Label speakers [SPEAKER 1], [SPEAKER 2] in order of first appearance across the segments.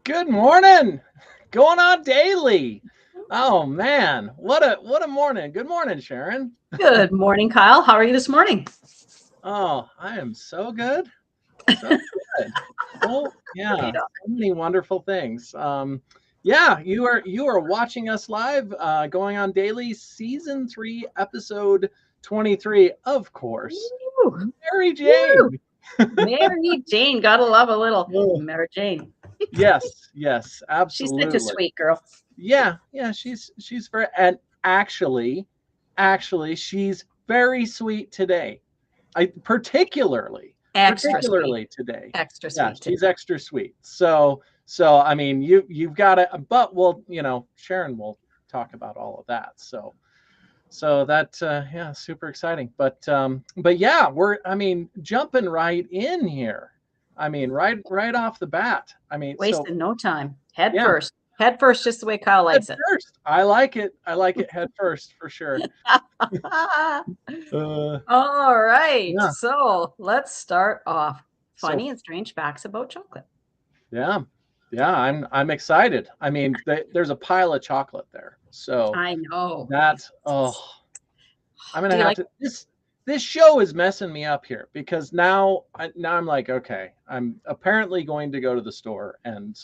[SPEAKER 1] Good morning. Going on daily. Oh man, what a morning. Good morning, Sharon.
[SPEAKER 2] Good morning, Kyle. How are you this morning?
[SPEAKER 1] Oh, I am so good. So good. So yeah,
[SPEAKER 2] Right on.
[SPEAKER 1] so many wonderful things. Yeah, you are watching us live, going on daily, season 3, episode 23, of course.
[SPEAKER 2] Woo,
[SPEAKER 1] Mary
[SPEAKER 2] woo.
[SPEAKER 1] Jane.
[SPEAKER 2] Mary Jane. Gotta love a little
[SPEAKER 1] Oh,
[SPEAKER 2] Mary Jane.
[SPEAKER 1] yes,
[SPEAKER 2] She's such a
[SPEAKER 1] absolutely.
[SPEAKER 2] sweet girl.
[SPEAKER 1] Yeah, she's very, and actually she's very sweet today. I
[SPEAKER 2] Extra sweet.
[SPEAKER 1] particularly today.
[SPEAKER 2] Extra
[SPEAKER 1] Yeah,
[SPEAKER 2] sweet
[SPEAKER 1] she's
[SPEAKER 2] today.
[SPEAKER 1] extra sweet. So I mean, you've got to, but we'll, Sharon will talk about all of that. So that, yeah, super exciting. But yeah, I mean, jumping right in here. I mean, right off the bat. I mean, so
[SPEAKER 2] Wasting no time. Head
[SPEAKER 1] yeah.
[SPEAKER 2] first. Head first, just the way Kyle
[SPEAKER 1] Head
[SPEAKER 2] likes it.
[SPEAKER 1] first. I like it. I like it head first for sure. Uh,
[SPEAKER 2] All right.
[SPEAKER 1] yeah,
[SPEAKER 2] So let's start off.
[SPEAKER 1] so
[SPEAKER 2] Funny and strange facts about chocolate.
[SPEAKER 1] yeah, yeah. I'm excited. I mean, there's a pile of chocolate there. So
[SPEAKER 2] I know.
[SPEAKER 1] that's, oh, I'm gonna
[SPEAKER 2] Do you
[SPEAKER 1] have
[SPEAKER 2] like
[SPEAKER 1] to. This show is messing me up here because now I'm like, okay, I'm apparently going to go to the store and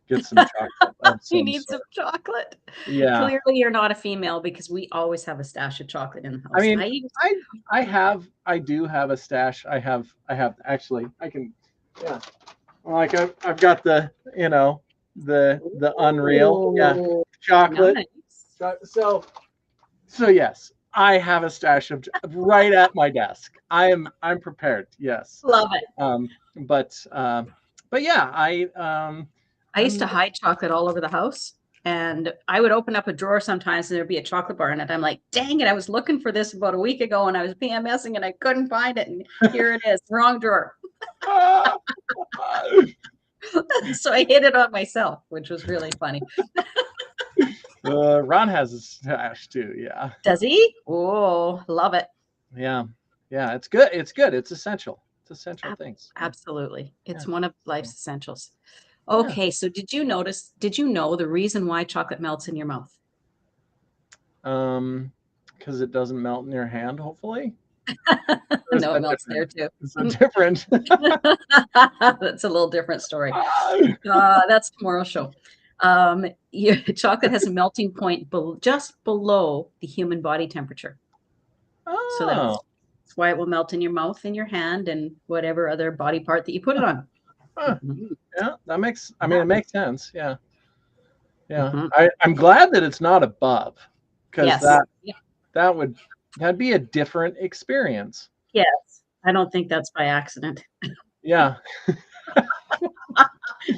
[SPEAKER 1] get some chocolate of
[SPEAKER 2] you
[SPEAKER 1] some
[SPEAKER 2] need some
[SPEAKER 1] sort.
[SPEAKER 2] chocolate?
[SPEAKER 1] Yeah.
[SPEAKER 2] Clearly, you're not a female because we always have a stash of chocolate in the
[SPEAKER 1] I
[SPEAKER 2] house.
[SPEAKER 1] mean, I I do have a stash. I have actually. I can, yeah. Like I've got the unreal, yeah,
[SPEAKER 2] Ooh,
[SPEAKER 1] chocolate.
[SPEAKER 2] nice.
[SPEAKER 1] So yes, I have a stash of right at my desk. I'm prepared. Yes.
[SPEAKER 2] Love it.
[SPEAKER 1] Um, but but yeah,
[SPEAKER 2] I used to
[SPEAKER 1] I'm
[SPEAKER 2] hide chocolate all over the house, and I would open up a drawer sometimes, and there'd be a chocolate bar in it. I'm like, dang it, I was looking for this about a week ago, and I was PMSing, and I couldn't find it, and here it is, wrong drawer. So I hid it on myself, which was really funny.
[SPEAKER 1] Ron has a stash too. Yeah.
[SPEAKER 2] Does he? Oh, love it.
[SPEAKER 1] Yeah. Yeah. It's good. It's good. It's essential. It's essential
[SPEAKER 2] Ab-
[SPEAKER 1] things. Yeah.
[SPEAKER 2] Absolutely.
[SPEAKER 1] Yeah.
[SPEAKER 2] It's one of
[SPEAKER 1] So
[SPEAKER 2] life's essentials.
[SPEAKER 1] yeah.
[SPEAKER 2] Okay, so did you know the reason why chocolate melts in your mouth?
[SPEAKER 1] Um, because it doesn't melt in your hand, hopefully. Or is
[SPEAKER 2] No, it
[SPEAKER 1] that
[SPEAKER 2] melts
[SPEAKER 1] different?
[SPEAKER 2] there too.
[SPEAKER 1] Is that different?
[SPEAKER 2] That's a little different story. That's tomorrow's show. Chocolate has a melting point just below the human body temperature. So
[SPEAKER 1] Oh,
[SPEAKER 2] that's why it will melt in your mouth, in your hand, and whatever other body part that you put it on.
[SPEAKER 1] huh.
[SPEAKER 2] Mhm.
[SPEAKER 1] Yeah, I mean,
[SPEAKER 2] Yeah.
[SPEAKER 1] it makes sense. Yeah. Yeah.
[SPEAKER 2] Mhm.
[SPEAKER 1] I'm glad that it's not above, because
[SPEAKER 2] Yes. Yeah.
[SPEAKER 1] that would that'd be a different experience.
[SPEAKER 2] Yes. I don't think that's by accident.
[SPEAKER 1] Yeah.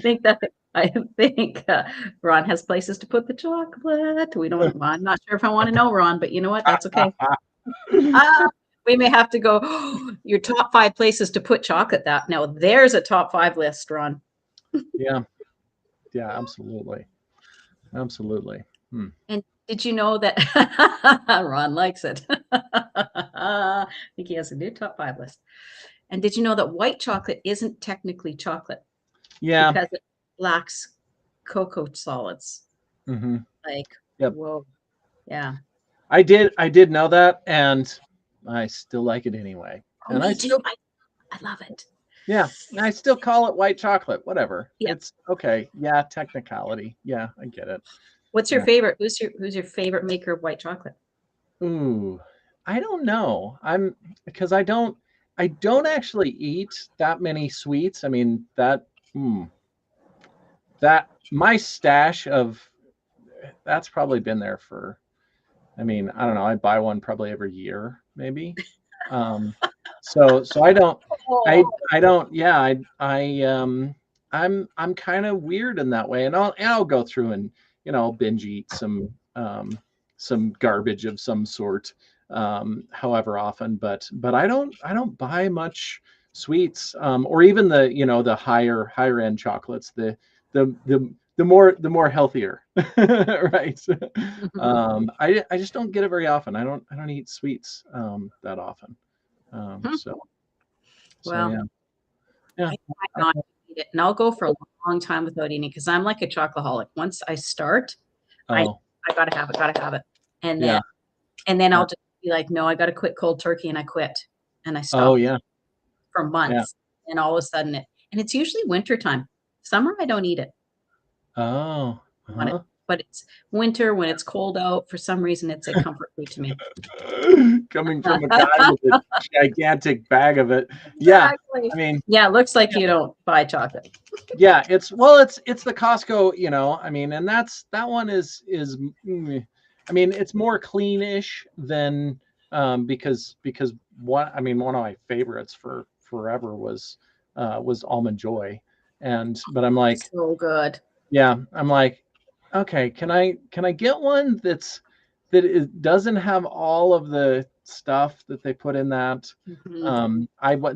[SPEAKER 2] think that I think Ron has places to put the chocolate. We don't. Well, I'm not sure if I want to know, Ron, but you know what? That's okay. We may have to go. Your top 5 places to put chocolate. That now there's a top 5 list, Ron.
[SPEAKER 1] Yeah. Yeah, absolutely. Absolutely. Hmm.
[SPEAKER 2] And did you know that Ron likes it? I think he has a new top 5 list. And did you know that white chocolate isn't technically chocolate
[SPEAKER 1] Yeah.
[SPEAKER 2] because it lacks cocoa solids?
[SPEAKER 1] Hmm.
[SPEAKER 2] Like,
[SPEAKER 1] Yep.
[SPEAKER 2] whoa, yeah.
[SPEAKER 1] I did know that, and I still like it anyway.
[SPEAKER 2] Oh,
[SPEAKER 1] And I
[SPEAKER 2] me too.
[SPEAKER 1] still,
[SPEAKER 2] I love it.
[SPEAKER 1] yeah, I still call it white chocolate. Whatever.
[SPEAKER 2] Yeah.
[SPEAKER 1] It's okay. Yeah, technicality. Yeah, I get it.
[SPEAKER 2] What's your
[SPEAKER 1] Yeah.
[SPEAKER 2] favorite? Who's your favorite maker of white chocolate?
[SPEAKER 1] Ooh, I don't know. Because I don't actually eat that many sweets. I mean, that my stash of that's probably been there for, I mean, I don't know, I buy one probably every year, maybe. Um, so
[SPEAKER 2] Oh,
[SPEAKER 1] I don't, yeah, I'm kind of weird in that way, and I'll go through and binge eat some garbage of some sort, however often, but I don't buy much sweets, or even the higher end chocolates, the more healthier, right? I just don't get it very often. I don't eat sweets that often. So
[SPEAKER 2] well,
[SPEAKER 1] yeah, yeah.
[SPEAKER 2] I might not eat it, and I'll go for a long time without eating because I'm like a chocoholic. Once I start, I
[SPEAKER 1] Oh,
[SPEAKER 2] I gotta have it, and then
[SPEAKER 1] yeah.
[SPEAKER 2] I'll
[SPEAKER 1] Yeah.
[SPEAKER 2] just be like, no, I got to quit cold turkey, and I quit, and I
[SPEAKER 1] Oh,
[SPEAKER 2] stop
[SPEAKER 1] yeah.
[SPEAKER 2] for
[SPEAKER 1] Yeah.
[SPEAKER 2] months, and all of a sudden and it's usually winter time. Summer, I don't eat it.
[SPEAKER 1] Oh,
[SPEAKER 2] Want it,
[SPEAKER 1] huh.
[SPEAKER 2] but it's winter when it's cold out. For some reason, it's a comfort food to me.
[SPEAKER 1] Coming from a guy with a gigantic bag of it. Yeah.
[SPEAKER 2] Exactly.
[SPEAKER 1] I mean,
[SPEAKER 2] Yeah, it looks like
[SPEAKER 1] yeah,
[SPEAKER 2] you don't buy chocolate.
[SPEAKER 1] yeah, it's the Costco, I mean, and that one I mean, it's more cleanish than because one of my favorites for forever was Almond Joy. And but I'm like,
[SPEAKER 2] So good.
[SPEAKER 1] yeah, I'm like, okay, can I get one that it doesn't have all of the stuff that they put in that?
[SPEAKER 2] Mhm.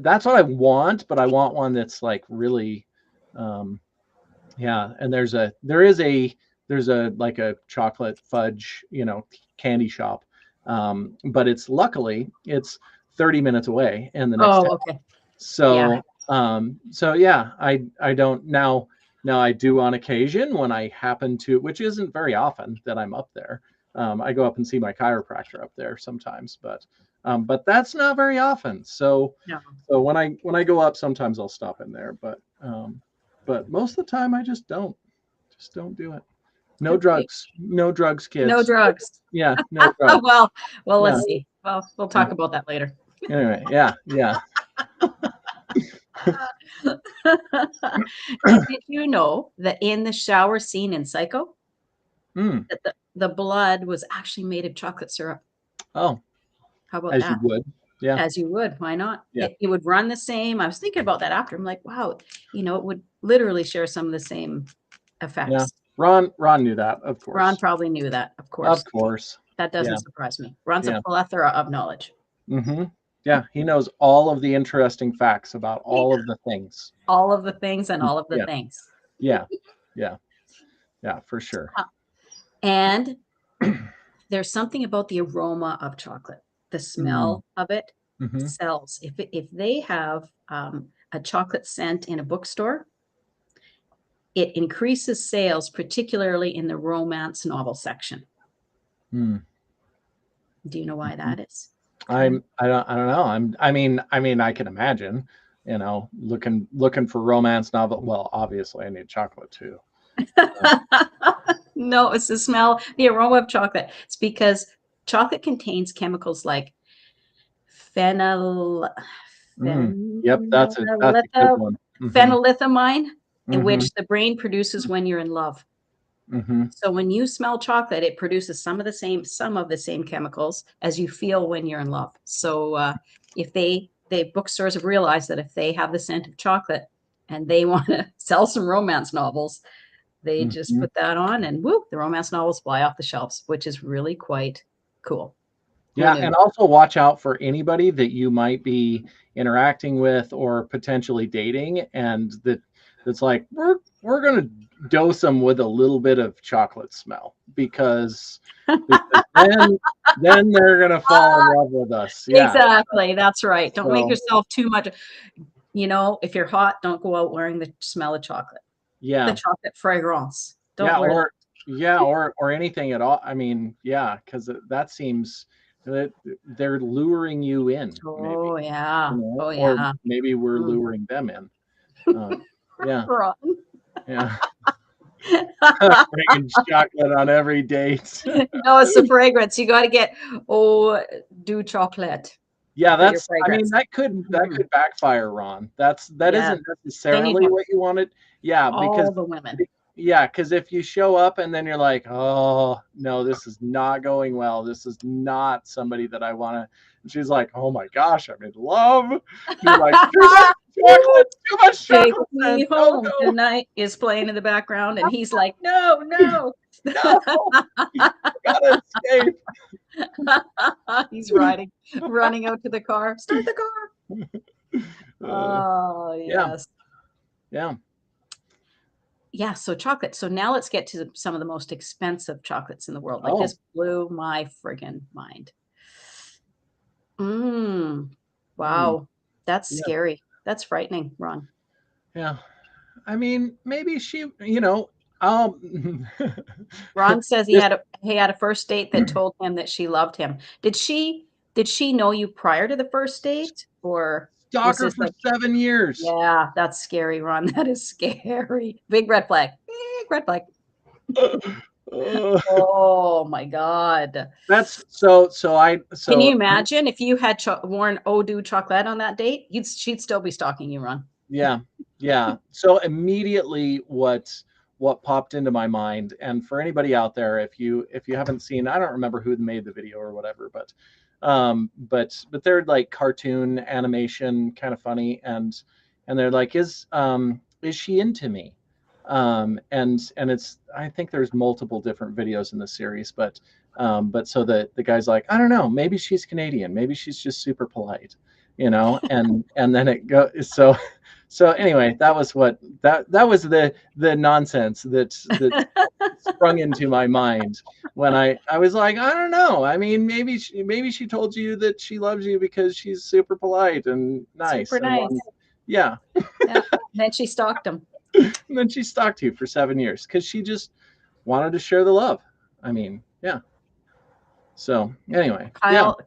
[SPEAKER 1] That's what I want, but I want one that's like really, yeah. And there's a like a chocolate fudge, candy shop, but it's 30 minutes away in the next town.
[SPEAKER 2] Oh, okay. Yeah.
[SPEAKER 1] So yeah, I don't now I do on occasion when I happen to, which isn't very often that I'm up there. I go up and see my chiropractor up there sometimes, but that's not very often.
[SPEAKER 2] No.
[SPEAKER 1] So when I go up, sometimes I'll stop in there, but most of the time I just don't do it. No
[SPEAKER 2] Okay.
[SPEAKER 1] drugs, no drugs,
[SPEAKER 2] No
[SPEAKER 1] kids.
[SPEAKER 2] drugs.
[SPEAKER 1] Yeah, no drugs.
[SPEAKER 2] Well,
[SPEAKER 1] Yeah,
[SPEAKER 2] let's see. Well, we'll
[SPEAKER 1] yeah.
[SPEAKER 2] talk about that later.
[SPEAKER 1] Anyway, yeah, yeah.
[SPEAKER 2] And did you know that in the shower scene in Psycho,
[SPEAKER 1] Mm.
[SPEAKER 2] that the blood was actually made of chocolate syrup?
[SPEAKER 1] Oh,
[SPEAKER 2] How about
[SPEAKER 1] as you
[SPEAKER 2] that?
[SPEAKER 1] would. Yeah,
[SPEAKER 2] As you would, why not?
[SPEAKER 1] yeah,
[SPEAKER 2] It would run the same. I was thinking about that after. I'm like, wow, it would literally share some of the same
[SPEAKER 1] yeah.
[SPEAKER 2] effects.
[SPEAKER 1] Ron knew that, of
[SPEAKER 2] Ron
[SPEAKER 1] course.
[SPEAKER 2] probably knew that, of
[SPEAKER 1] Of
[SPEAKER 2] course.
[SPEAKER 1] course.
[SPEAKER 2] That
[SPEAKER 1] Yeah,
[SPEAKER 2] doesn't surprise me. Ron's a
[SPEAKER 1] yeah.
[SPEAKER 2] plethora of knowledge.
[SPEAKER 1] Yeah, he knows all of the interesting facts about
[SPEAKER 2] He
[SPEAKER 1] all of the things.
[SPEAKER 2] all of the things and all of the
[SPEAKER 1] Yeah,
[SPEAKER 2] things.
[SPEAKER 1] yeah, yeah, yeah, for sure.
[SPEAKER 2] And there's something about the aroma of chocolate, the
[SPEAKER 1] Mm,
[SPEAKER 2] smell of it
[SPEAKER 1] hmm.
[SPEAKER 2] sells. If they have a chocolate scent in a bookstore, it increases sales, particularly in the romance novel section.
[SPEAKER 1] Mm,
[SPEAKER 2] Do you know why
[SPEAKER 1] hmm.
[SPEAKER 2] that is? Kind of.
[SPEAKER 1] I don't know. I mean, I can imagine, looking for romance novel. Well, obviously, I need chocolate too. Uh,
[SPEAKER 2] No, it's the smell, the aroma of chocolate. It's because chocolate contains chemicals like phenyl,
[SPEAKER 1] yep, that's a good
[SPEAKER 2] phenolitha,
[SPEAKER 1] one. Hmm.
[SPEAKER 2] phenolithamine, in
[SPEAKER 1] Hmm.
[SPEAKER 2] which the brain produces when you're in love.
[SPEAKER 1] Hmm.
[SPEAKER 2] So when you smell chocolate, it produces some of the same chemicals as you feel when you're in love. So if the bookstores have realized that if they have the scent of chocolate and they want to sell some romance novels, they just
[SPEAKER 1] Hmm.
[SPEAKER 2] put that on and whoop, the romance novels fly off the shelves, which is really quite cool. Who
[SPEAKER 1] Yeah,
[SPEAKER 2] knew?
[SPEAKER 1] and also watch out for anybody that you might be interacting with or potentially dating, and that's like we're gonna dose them with a little bit of chocolate smell because then they're gonna fall in love with us. Yeah.
[SPEAKER 2] Exactly. That's right. Don't make
[SPEAKER 1] So
[SPEAKER 2] yourself too much. If you're hot, don't go out wearing the smell of chocolate, the
[SPEAKER 1] yeah,
[SPEAKER 2] chocolate fragrance. Don't
[SPEAKER 1] yeah,
[SPEAKER 2] wear that.
[SPEAKER 1] or anything at all. I mean, yeah, because that seems that they're luring you in, maybe.
[SPEAKER 2] Oh, yeah. Oh,
[SPEAKER 1] Or
[SPEAKER 2] yeah.
[SPEAKER 1] maybe we're
[SPEAKER 2] Mm.
[SPEAKER 1] luring them in. Uh, yeah,
[SPEAKER 2] Ron.
[SPEAKER 1] yeah. Bringing chocolate on every date.
[SPEAKER 2] No, it's the fragrance. You got to get, oh, do chocolate
[SPEAKER 1] Yeah,
[SPEAKER 2] for your
[SPEAKER 1] I mean,
[SPEAKER 2] fragrance.
[SPEAKER 1] that
[SPEAKER 2] Mhm.
[SPEAKER 1] could backfire, Ron. That
[SPEAKER 2] Yeah.
[SPEAKER 1] isn't
[SPEAKER 2] Then you
[SPEAKER 1] necessarily
[SPEAKER 2] have
[SPEAKER 1] what you wanted. Yeah,
[SPEAKER 2] all the women.
[SPEAKER 1] because if you show up and then you're like, oh no, this is not going well. This is not somebody that I want to. And she's like, oh my gosh, I'm in love. You're like, too much chocolate, too much
[SPEAKER 2] Take
[SPEAKER 1] chocolate.
[SPEAKER 2] me
[SPEAKER 1] No,
[SPEAKER 2] home
[SPEAKER 1] no,
[SPEAKER 2] tonight is playing in the background, and he's like, no, no.
[SPEAKER 1] no. Gotta escape.
[SPEAKER 2] He's running out to the car. Start the car.
[SPEAKER 1] Uh,
[SPEAKER 2] Oh,
[SPEAKER 1] yeah,
[SPEAKER 2] yes.
[SPEAKER 1] yeah.
[SPEAKER 2] Yeah, so chocolate. So now let's get to some of the most expensive chocolates in the world. Like
[SPEAKER 1] Oh,
[SPEAKER 2] this blew my friggin' mind. Mm,
[SPEAKER 1] mm,
[SPEAKER 2] wow. That's
[SPEAKER 1] yeah,
[SPEAKER 2] scary. That's frightening, Ron.
[SPEAKER 1] yeah. I mean, maybe she, you know, um,
[SPEAKER 2] Ron says
[SPEAKER 1] this
[SPEAKER 2] he had a first date that told him that she loved him. Did she know you prior to the first date, or was
[SPEAKER 1] stalker
[SPEAKER 2] this
[SPEAKER 1] for
[SPEAKER 2] like,
[SPEAKER 1] 7 years.
[SPEAKER 2] yeah, that's scary, Ron. That is scary. Big red flag. Big red flag.
[SPEAKER 1] Uh,
[SPEAKER 2] Oh my God.
[SPEAKER 1] that's so.
[SPEAKER 2] Can you imagine if you had worn Odoo chocolate on that date? She'd still be stalking you, Ron.
[SPEAKER 1] Yeah, yeah. So immediately, what popped into my mind, and for anybody out there, if you haven't seen, I don't remember who made the video or whatever, but they're like cartoon animation, kind of funny, and they're like, is she into me? And it's, I think there's multiple different videos in the series, but so the guy's like, I don't know, maybe she's Canadian, maybe she's just super polite, and then it goes so anyway, that was that was the nonsense that sprung into my mind when I was like, I don't know. I mean, maybe she told you that she loves you because she's super polite and nice,
[SPEAKER 2] Super
[SPEAKER 1] and
[SPEAKER 2] nice.
[SPEAKER 1] then yeah,
[SPEAKER 2] Yeah. Then she stalked him.
[SPEAKER 1] and then she stalked you for 7 years because she just wanted to share the love. I mean, yeah. So anyway, yeah.
[SPEAKER 2] Kyle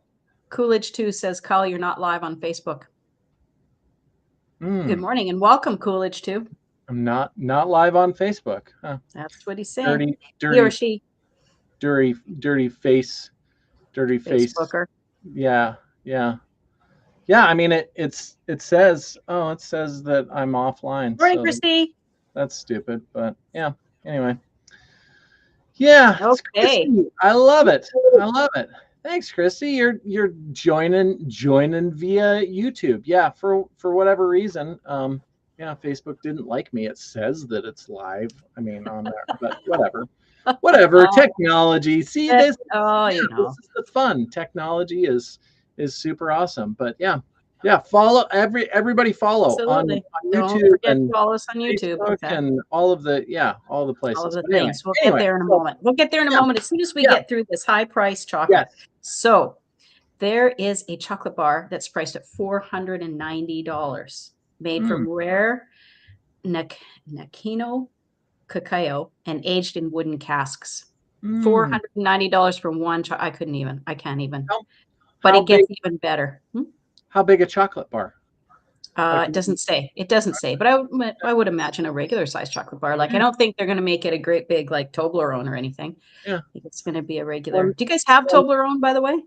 [SPEAKER 2] Coolidge 2 says, Kyle, you're not live on Facebook. Good
[SPEAKER 1] Mm,
[SPEAKER 2] morning and welcome, Coolidge 2.
[SPEAKER 1] I'm not live on Facebook. Huh.
[SPEAKER 2] That's what he's saying.
[SPEAKER 1] Dirty,
[SPEAKER 2] He or
[SPEAKER 1] dirty,
[SPEAKER 2] she,
[SPEAKER 1] dirty face, dirty face.
[SPEAKER 2] Facebooker.
[SPEAKER 1] Yeah, yeah. Yeah, I mean it says, oh, it says that I'm offline,
[SPEAKER 2] Morning,
[SPEAKER 1] so
[SPEAKER 2] Christy.
[SPEAKER 1] that's stupid, but yeah. Anyway. Yeah, it's
[SPEAKER 2] Okay.
[SPEAKER 1] Christy. I love it. I love it. Thanks, Christy. You're joining via YouTube. Yeah, for whatever reason. Yeah, Facebook didn't like me. It says that it's live. I mean, on there, but whatever. Whatever. Technology. See this?
[SPEAKER 2] Oh,
[SPEAKER 1] Yeah, this is the fun. Technology is super awesome. But yeah, yeah. Follow everybody. Follow on
[SPEAKER 2] absolutely. Don't
[SPEAKER 1] YouTube
[SPEAKER 2] forget to
[SPEAKER 1] and
[SPEAKER 2] follow us on YouTube.
[SPEAKER 1] Facebook
[SPEAKER 2] Okay.
[SPEAKER 1] and all of the
[SPEAKER 2] All of
[SPEAKER 1] places.
[SPEAKER 2] the
[SPEAKER 1] But anyway,
[SPEAKER 2] things. We'll get there in a
[SPEAKER 1] so
[SPEAKER 2] moment. We'll get there in a
[SPEAKER 1] yeah,
[SPEAKER 2] moment as soon as we
[SPEAKER 1] yeah,
[SPEAKER 2] get through this high price chocolate.
[SPEAKER 1] yes.
[SPEAKER 2] So there is a chocolate bar that's priced at $490, made
[SPEAKER 1] Mm,
[SPEAKER 2] from rare Nakino cacao and aged in wooden casks.
[SPEAKER 1] mm.
[SPEAKER 2] $490 for one. I can't even.
[SPEAKER 1] How,
[SPEAKER 2] But
[SPEAKER 1] how
[SPEAKER 2] it gets
[SPEAKER 1] big?
[SPEAKER 2] even better.
[SPEAKER 1] How big a chocolate bar? Like,
[SPEAKER 2] It doesn't say. It doesn't say. But I would imagine a regular size chocolate bar. Like, I
[SPEAKER 1] yeah,
[SPEAKER 2] don't think they're going to make it a great big like Toblerone or anything.
[SPEAKER 1] yeah.
[SPEAKER 2] I think it's going to be a regular.
[SPEAKER 1] One,
[SPEAKER 2] Do you guys have
[SPEAKER 1] one.
[SPEAKER 2] Toblerone, by the way?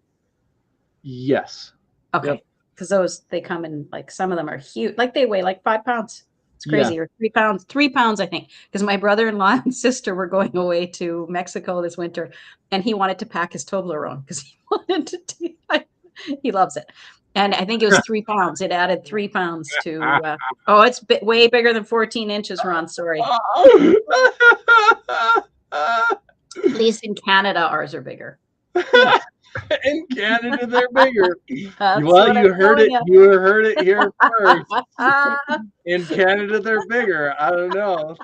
[SPEAKER 1] Yes. Yep.
[SPEAKER 2] Okay, because those they come in like some of them are huge. Like they weigh like 5 pounds. It's
[SPEAKER 1] Yeah.
[SPEAKER 2] crazy, or 3 pounds. 3 pounds, I think. Because my brother-in-law and sister were going away to Mexico this winter, and he wanted to pack his Toblerone because he wanted to. He loves it. And I think it was 3 pounds. It added 3 pounds to. Oh, it's way bigger than 14 inches, Ron. Sorry. At least in Canada, ours are bigger.
[SPEAKER 1] In Canada, they're bigger.
[SPEAKER 2] That's
[SPEAKER 1] Well,
[SPEAKER 2] what I'm
[SPEAKER 1] you heard
[SPEAKER 2] telling
[SPEAKER 1] it.
[SPEAKER 2] you.
[SPEAKER 1] You heard it here first. In Canada, they're bigger. I don't know.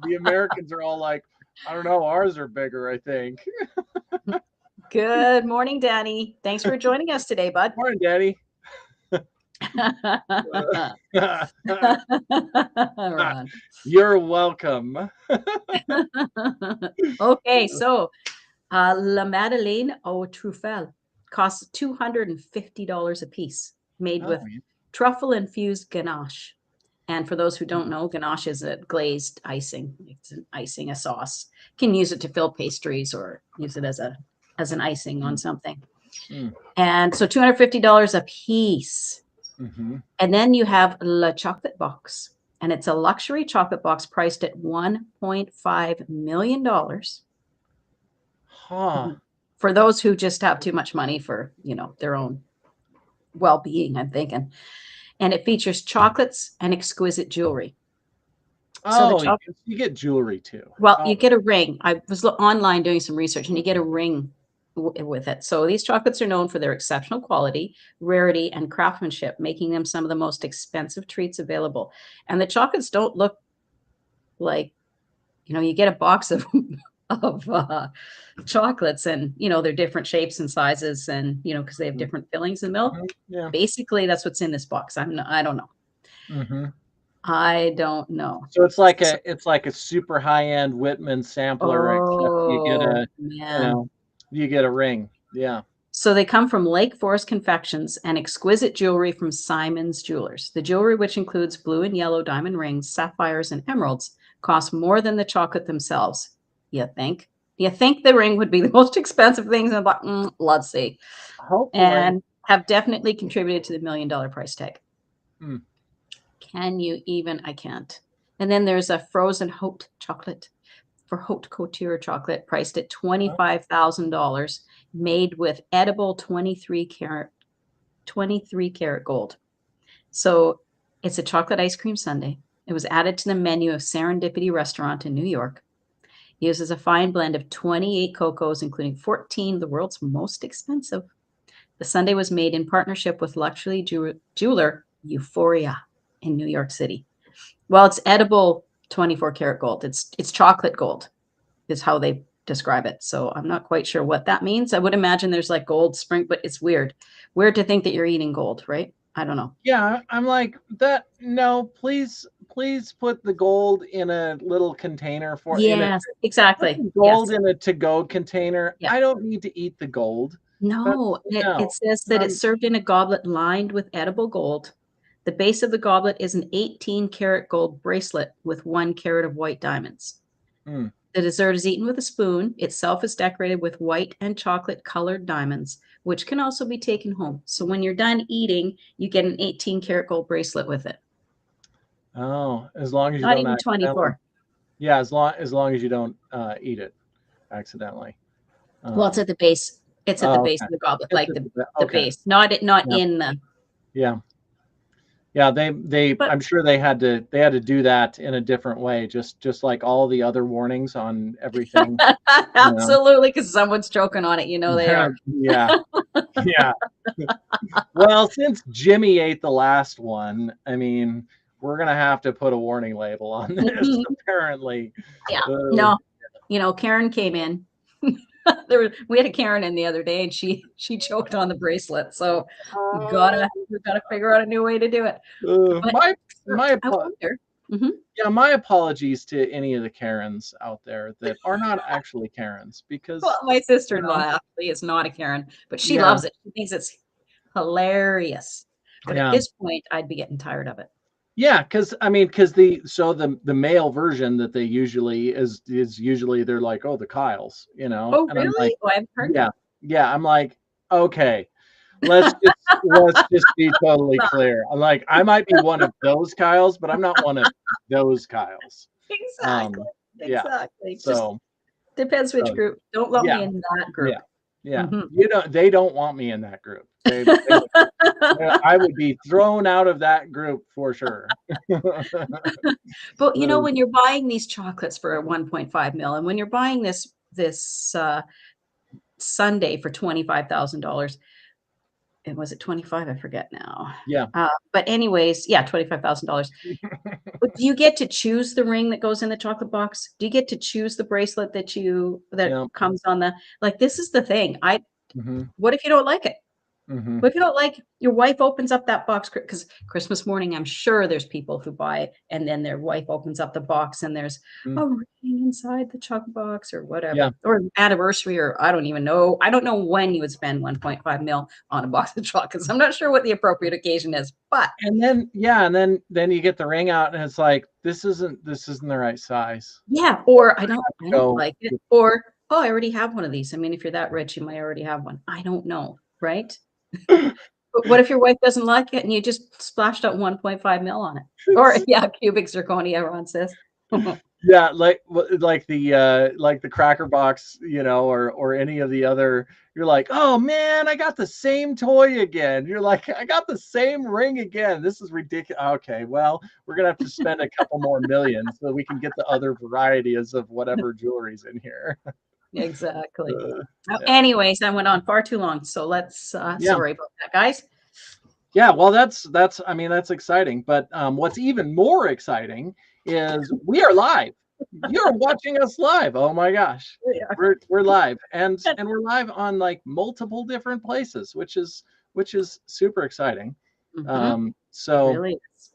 [SPEAKER 1] The Americans are all like, I don't know. Ours are bigger, I think.
[SPEAKER 2] Good morning, Danny. Thanks for joining us today, bud.
[SPEAKER 1] Morning, Daddy.
[SPEAKER 2] Ron.
[SPEAKER 1] You're welcome.
[SPEAKER 2] Okay, so La Madeleine au Truffle costs $250 a piece, made
[SPEAKER 1] Oh,
[SPEAKER 2] with truffle infused ganache. And for those who don't know, ganache is a glazed icing. It's an icing, a sauce. You can use it to fill pastries or use it as an icing on something.
[SPEAKER 1] Mm.
[SPEAKER 2] And so $250 a piece.
[SPEAKER 1] Mm-hmm.
[SPEAKER 2] And then you have Le Chocolate Box, and it's a luxury chocolate box priced at $1.5 million.
[SPEAKER 1] Huh.
[SPEAKER 2] For those who just have too much money for, their own well-being, I'm thinking. And it features chocolates and exquisite jewelry.
[SPEAKER 1] Oh, you get jewelry too.
[SPEAKER 2] Well,
[SPEAKER 1] Oh.
[SPEAKER 2] you get a ring. I was online doing some research, and you get a ring with it. So these chocolates are known for their exceptional quality, rarity, and craftsmanship, making them some of the most expensive treats available. And the chocolates don't look like, you get a box of chocolates, and they're different shapes and sizes, and because they have different fillings in milk.
[SPEAKER 1] Yeah.
[SPEAKER 2] Basically, that's what's in this box. I don't know.
[SPEAKER 1] Mm-hmm.
[SPEAKER 2] I don't know.
[SPEAKER 1] So
[SPEAKER 2] So,
[SPEAKER 1] it's like a super high end Whitman sampler, except
[SPEAKER 2] oh
[SPEAKER 1] you
[SPEAKER 2] man.
[SPEAKER 1] know, you get a ring. Yeah.
[SPEAKER 2] So they come from Lake Forest Confections and exquisite jewelry from Simon's Jewelers. The jewelry, which includes blue and yellow diamond rings, sapphires, and emeralds, costs more than the chocolate themselves. You think? You think the ring would be the most expensive things? And like, let's see.
[SPEAKER 1] Hopefully.
[SPEAKER 2] And have definitely contributed to the $1 million price tag.
[SPEAKER 1] Hmm.
[SPEAKER 2] Can you even? I can't. And then there's a frozen Haute chocolate for Haute Couture chocolate priced at $25,000, made with edible 23 karat gold. So it's a chocolate ice cream sundae. It was added to the menu of Serendipity Restaurant in New York. It uses a fine blend of 28 cocos, including 14, the world's most expensive. The sundae was made in partnership with luxury jeweler Euphoria in New York City. Well, it's edible 24 karat gold. It's chocolate gold is how they describe it. So I'm not quite sure what that means. I would imagine there's like gold spring, but it's weird. Weird to think that you're eating gold, right? I don't know.
[SPEAKER 1] Yeah, I'm like that. No, please put the gold in a little container
[SPEAKER 2] Yes,
[SPEAKER 1] put
[SPEAKER 2] exactly.
[SPEAKER 1] the
[SPEAKER 2] Yes.
[SPEAKER 1] gold in a to-go container.
[SPEAKER 2] Yeah.
[SPEAKER 1] I don't need to eat the gold. That's
[SPEAKER 2] No, it
[SPEAKER 1] no.
[SPEAKER 2] says that it's
[SPEAKER 1] Um,
[SPEAKER 2] served in a goblet lined with edible gold. The base of the goblet is an 18 karat gold bracelet with 1 carat of white diamonds.
[SPEAKER 1] mm.
[SPEAKER 2] The dessert is eaten with a spoon. Itself is decorated with white and chocolate colored diamonds, which can also be taken home. So when you're done eating, you get an 18 karat gold bracelet with it.
[SPEAKER 1] Oh, as long as you
[SPEAKER 2] Not
[SPEAKER 1] don't
[SPEAKER 2] even
[SPEAKER 1] accidentally.
[SPEAKER 2] 24.
[SPEAKER 1] Yeah, as long as you don't eat it accidentally.
[SPEAKER 2] Well, it's
[SPEAKER 1] Um,
[SPEAKER 2] at the base. It's at the
[SPEAKER 1] oh,
[SPEAKER 2] base
[SPEAKER 1] okay.
[SPEAKER 2] of the goblet,
[SPEAKER 1] It's
[SPEAKER 2] like the
[SPEAKER 1] okay.
[SPEAKER 2] base, not
[SPEAKER 1] Yeah,
[SPEAKER 2] in the.
[SPEAKER 1] yeah, yeah. They.
[SPEAKER 2] But
[SPEAKER 1] I'm sure they had to do that in a different way, just like all the other warnings on everything. You know.
[SPEAKER 2] absolutely, because someone's choking on it, they are.
[SPEAKER 1] Yeah, yeah. Well, since Jimmy ate the last one, I mean, we're gonna have to put a warning label on this.
[SPEAKER 2] Mhm.
[SPEAKER 1] Apparently.
[SPEAKER 2] Yeah.
[SPEAKER 1] Uh,
[SPEAKER 2] No, Karen came in. We had a Karen in the other day, and she choked on the bracelet. So we gotta figure out a new way to do it. But
[SPEAKER 1] my
[SPEAKER 2] I wonder. Mhm.
[SPEAKER 1] yeah, my apologies to any of the Karens out there that are not actually Karens
[SPEAKER 2] Well,
[SPEAKER 1] because
[SPEAKER 2] my
[SPEAKER 1] you
[SPEAKER 2] sister-in-law
[SPEAKER 1] know,
[SPEAKER 2] actually is not a Karen, but she
[SPEAKER 1] yeah,
[SPEAKER 2] loves it. She thinks it's hilarious. But at
[SPEAKER 1] yeah.
[SPEAKER 2] this point, I'd be getting tired of it.
[SPEAKER 1] Yeah, because I mean, because the male version that they usually is usually they're like, oh, the Kyles,
[SPEAKER 2] Oh,
[SPEAKER 1] and I'm like,
[SPEAKER 2] really? Oh, I haven't heard
[SPEAKER 1] yeah,
[SPEAKER 2] that.
[SPEAKER 1] yeah. I'm like, okay, let's just be totally clear. I'm like, I might be one of those Kyles, but I'm not one of those Kyles.
[SPEAKER 2] Exactly.
[SPEAKER 1] Um, yeah.
[SPEAKER 2] Exactly. Just
[SPEAKER 1] So
[SPEAKER 2] depends which
[SPEAKER 1] so
[SPEAKER 2] group. Don't lump
[SPEAKER 1] yeah,
[SPEAKER 2] me in that
[SPEAKER 1] yeah,
[SPEAKER 2] group.
[SPEAKER 1] yeah.
[SPEAKER 2] Mhm.
[SPEAKER 1] They don't want me in that group. I would be thrown out of that group for sure.
[SPEAKER 2] But
[SPEAKER 1] Uh,
[SPEAKER 2] when you're buying these chocolates for 1.5 mil, and when you're buying this Sunday for $25,000, and was it 25? I forget now.
[SPEAKER 1] yeah,
[SPEAKER 2] But anyways, yeah, $25,000. But do you get to choose the ring that goes in the chocolate box? Do you get to choose the bracelet that
[SPEAKER 1] yeah.
[SPEAKER 2] comes on the, like, this is the thing.
[SPEAKER 1] Mhm,
[SPEAKER 2] What if you don't like it?
[SPEAKER 1] mhm.
[SPEAKER 2] What if you don't like your wife opens up that box because Christmas morning, I'm sure there's people who buy it and then their wife opens up the box and there's
[SPEAKER 1] Mm,
[SPEAKER 2] a ring inside the chocolate box or
[SPEAKER 1] yeah,
[SPEAKER 2] whatever, or anniversary, or I don't even know. I don't know when you would spend 1.5 mil on a box of chocolates. I'm not sure what the appropriate occasion is, but
[SPEAKER 1] and then yeah, and then you get the ring out, and it's like, this isn't the right size.
[SPEAKER 2] yeah, or I don't
[SPEAKER 1] Go
[SPEAKER 2] like it, or oh, I already have one of these. I mean, if you're that rich, you might already have one. I don't know, right? But what if your wife doesn't like it and you just splashed out 1.5 mil on it? Or yeah, cubic zirconia, Ron says.
[SPEAKER 1] Yeah, like the Cracker Box, or any of the other. You're like, oh man, I got the same toy again. You're like, I got the same ring again. This is ridiculous. Okay, well, we're gonna have to spend a couple more million so we can get the other varieties of whatever jewelry's in here.
[SPEAKER 2] Exactly. Well,
[SPEAKER 1] Yeah,
[SPEAKER 2] anyways, I went on far too long, so let's
[SPEAKER 1] yeah,
[SPEAKER 2] sorry about that, guys.
[SPEAKER 1] yeah. Well, that's I mean that's exciting. But what's even more exciting is we are live. You're watching us live. Oh my gosh.
[SPEAKER 2] Yeah.
[SPEAKER 1] We're live and we're live on like multiple different places, which is super exciting.
[SPEAKER 2] Mhm.
[SPEAKER 1] So
[SPEAKER 2] Really is.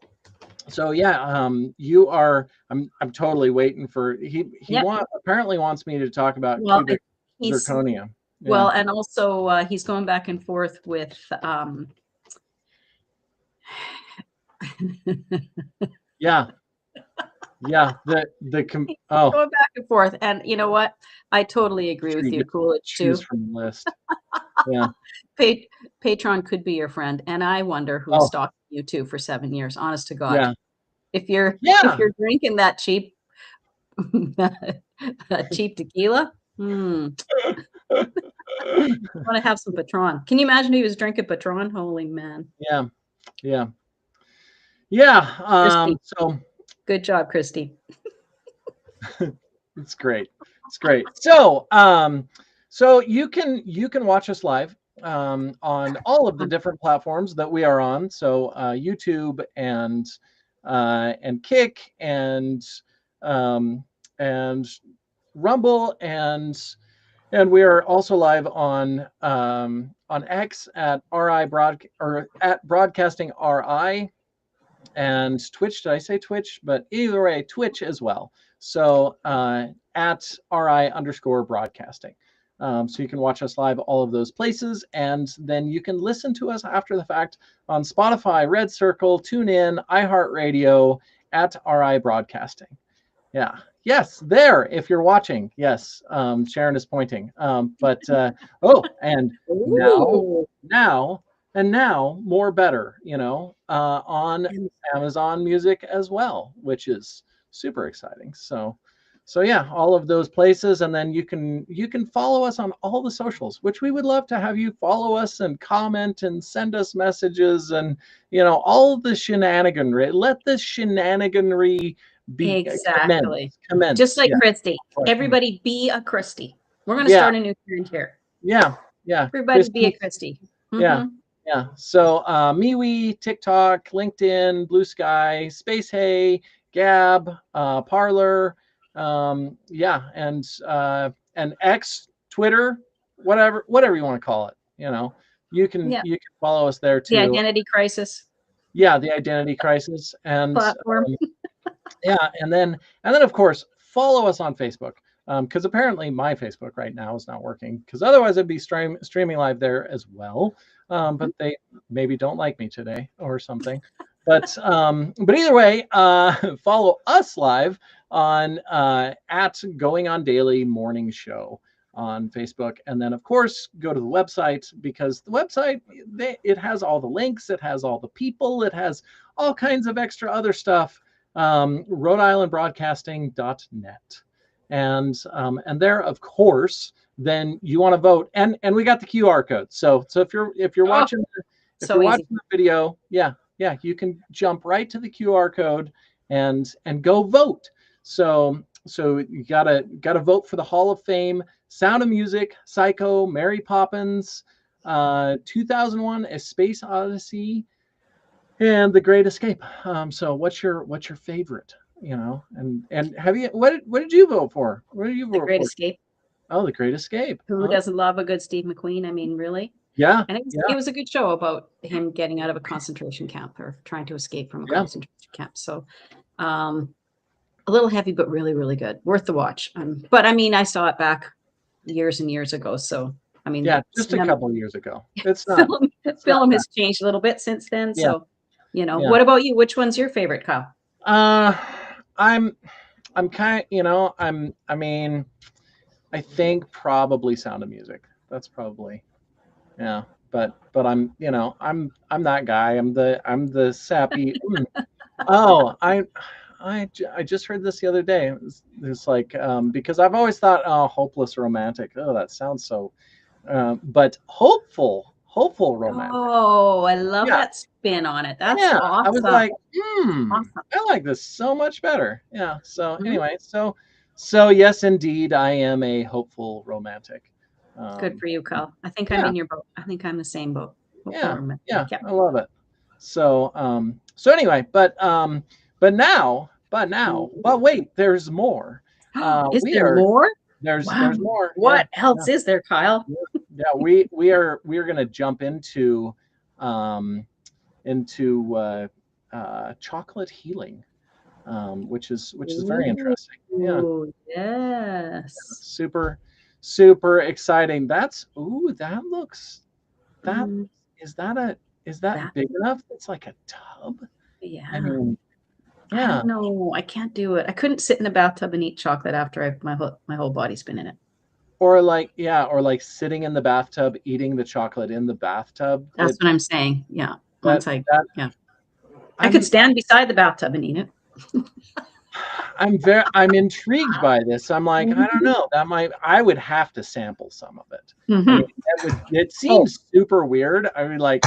[SPEAKER 1] So yeah, you are. I'm totally waiting for he
[SPEAKER 2] Yep.
[SPEAKER 1] apparently wants me to talk about
[SPEAKER 2] Well,
[SPEAKER 1] cubic
[SPEAKER 2] he's
[SPEAKER 1] zirconia. Yeah,
[SPEAKER 2] well, and also he's going back and forth with
[SPEAKER 1] yeah, yeah. Oh,
[SPEAKER 2] going back and forth. And you know what? I totally agree
[SPEAKER 1] sure
[SPEAKER 2] with
[SPEAKER 1] you
[SPEAKER 2] you,
[SPEAKER 1] get
[SPEAKER 2] Coolidge,
[SPEAKER 1] choose
[SPEAKER 2] too.
[SPEAKER 1] from the list. Yeah.
[SPEAKER 2] Pa- Patron could be your friend. And I wonder who
[SPEAKER 1] Oh,
[SPEAKER 2] stalked you too for 7 years. Honest to God.
[SPEAKER 1] yeah,
[SPEAKER 2] If
[SPEAKER 1] yeah.
[SPEAKER 2] you're drinking that cheap that cheap tequila, want to have some Patron. Can you imagine he was drinking Patron? Holy man.
[SPEAKER 1] Yeah, yeah, yeah.
[SPEAKER 2] Christy.
[SPEAKER 1] So
[SPEAKER 2] Good job, Christy.
[SPEAKER 1] it's great. It's great. So you can watch us live on all of the different platforms that we are on. So YouTube and Kick um, and Rumble and we are also live on X at RI broad or at broadcasting RI and Twitch. Did I say Twitch? But either way, Twitch as well. So at RI underscore broadcasting. So you can watch us live all of those places, and then you can listen to us after the fact on Spotify, Red Circle, TuneIn, iHeartRadio, at RI Broadcasting. Yeah. Yes, there. If you're watching, yes. Sharon is pointing. Oh, and now,
[SPEAKER 2] Ooh.
[SPEAKER 1] now, and now, more better. On Amazon Music as well, which is super exciting. So yeah, all of those places, and then you can follow us on all the socials, which we would love to have you follow us and comment and send us messages and all the shenaniganry. Let the shenaniganry be
[SPEAKER 2] Exactly. Just
[SPEAKER 1] commence.
[SPEAKER 2] like
[SPEAKER 1] Yeah.
[SPEAKER 2] Christy. Everybody be a Christy. We're going to
[SPEAKER 1] Yeah.
[SPEAKER 2] start a new trend here.
[SPEAKER 1] Yeah. Yeah.
[SPEAKER 2] Everybody be a
[SPEAKER 1] Christy.
[SPEAKER 2] Christy.
[SPEAKER 1] Yeah.
[SPEAKER 2] Mm-hmm.
[SPEAKER 1] Yeah. So MeWe, TikTok, LinkedIn, Blue Sky, Space Hay, Gab, Parlor, yeah, and X, Twitter, whatever you want to call it.
[SPEAKER 2] Yeah.
[SPEAKER 1] You can follow us there
[SPEAKER 2] The
[SPEAKER 1] too.
[SPEAKER 2] identity crisis
[SPEAKER 1] Yeah, the identity crisis, and
[SPEAKER 2] platform.
[SPEAKER 1] yeah, and then of course follow us on Facebook because apparently my Facebook right now is not working because otherwise I'd be streaming live there as well. But they maybe don't like me today or something. But either way, follow us live on at Going On Daily Morning Show on Facebook, and then of course go to the website because the website it has all the links, it has all the people, it has all kinds of extra other stuff. Rhode Island Broadcasting.net. And there, of course, then you want to vote. And we got the QR code. So if you're
[SPEAKER 2] Oh,
[SPEAKER 1] watching
[SPEAKER 2] so easy.
[SPEAKER 1] the video, yeah, you can jump right to the QR code and go vote. So you gotta vote for the Hall of Fame, Sound of Music, Psycho, Mary Poppins, 2001: A Space Odyssey, and The Great Escape. So what's your favorite? And have you what did you vote for? What did you
[SPEAKER 2] The
[SPEAKER 1] vote
[SPEAKER 2] Great
[SPEAKER 1] for?
[SPEAKER 2] Escape.
[SPEAKER 1] Oh, The Great Escape.
[SPEAKER 2] Who
[SPEAKER 1] Huh?
[SPEAKER 2] doesn't love a good Steve McQueen? I mean, really?
[SPEAKER 1] Yeah,
[SPEAKER 2] And
[SPEAKER 1] yeah,
[SPEAKER 2] it was a good show about him getting out of a concentration camp or trying to escape from a
[SPEAKER 1] yeah,
[SPEAKER 2] concentration camp. So, a little heavy, but really, really good. Worth the watch. But I mean, I saw it back years and years ago. So, I mean,
[SPEAKER 1] yeah. Just a couple of years ago. It's not.
[SPEAKER 2] film
[SPEAKER 1] It's not
[SPEAKER 2] film
[SPEAKER 1] that.
[SPEAKER 2] has changed a little bit since then.
[SPEAKER 1] Yeah,
[SPEAKER 2] So,
[SPEAKER 1] yeah.
[SPEAKER 2] what about you? Which one's your favorite, Kyle?
[SPEAKER 1] Uh, I'm I'm kind. I mean, I think probably Sound of Music. That's probably. Yeah. But I'm that guy. I'm the sappy. Oh, I just heard this the other day. It's like because I've always thought, oh, hopeless romantic. Oh, that sounds so. But hopeful romantic.
[SPEAKER 2] Oh, I love
[SPEAKER 1] Yeah,
[SPEAKER 2] that spin on it. That's
[SPEAKER 1] yeah. I was
[SPEAKER 2] awesome.
[SPEAKER 1] like,
[SPEAKER 2] Awesome.
[SPEAKER 1] I like this so much better. Yeah. So
[SPEAKER 2] Mhm.
[SPEAKER 1] anyway, so yes, indeed, I am a hopeful romantic.
[SPEAKER 2] Good
[SPEAKER 1] Um,
[SPEAKER 2] for you, Kyle. I think I'm
[SPEAKER 1] yeah,
[SPEAKER 2] in your boat. I think I'm the same boat. Hopeful
[SPEAKER 1] yeah,
[SPEAKER 2] romantic.
[SPEAKER 1] yeah.
[SPEAKER 2] Yep.
[SPEAKER 1] I love it. So anyway, but wait, there's more.
[SPEAKER 2] Is
[SPEAKER 1] We
[SPEAKER 2] there
[SPEAKER 1] are
[SPEAKER 2] more?
[SPEAKER 1] there's
[SPEAKER 2] Wow.
[SPEAKER 1] more. Yeah,
[SPEAKER 2] What
[SPEAKER 1] yeah,
[SPEAKER 2] else is there, Kyle?
[SPEAKER 1] yeah. We are gonna jump into um into chocolate healing, which is very interesting. Yeah,
[SPEAKER 2] Ooh, yes.
[SPEAKER 1] super super exciting. That's ooh, that looks that
[SPEAKER 2] Mm,
[SPEAKER 1] is that a is that
[SPEAKER 2] that,
[SPEAKER 1] big enough? It's like a tub. I
[SPEAKER 2] yeah.
[SPEAKER 1] mean,
[SPEAKER 2] I
[SPEAKER 1] yeah.
[SPEAKER 2] don't know. I can't do it. I couldn't sit in a bathtub and eat chocolate after my whole body's been in it.
[SPEAKER 1] Or like, yeah, or like sitting in the bathtub, eating the chocolate in the bathtub.
[SPEAKER 2] That's what I'm saying. Yeah.
[SPEAKER 1] That
[SPEAKER 2] Once I,
[SPEAKER 1] that
[SPEAKER 2] yeah. I could
[SPEAKER 1] I'm
[SPEAKER 2] stand beside the bathtub and eat it.
[SPEAKER 1] I'm intrigued by this. I'm like, I don't
[SPEAKER 2] Mhm.
[SPEAKER 1] know. I would have to sample some of it. I mean,
[SPEAKER 2] Mhm.
[SPEAKER 1] it
[SPEAKER 2] Oh,
[SPEAKER 1] seems super weird. I mean, like,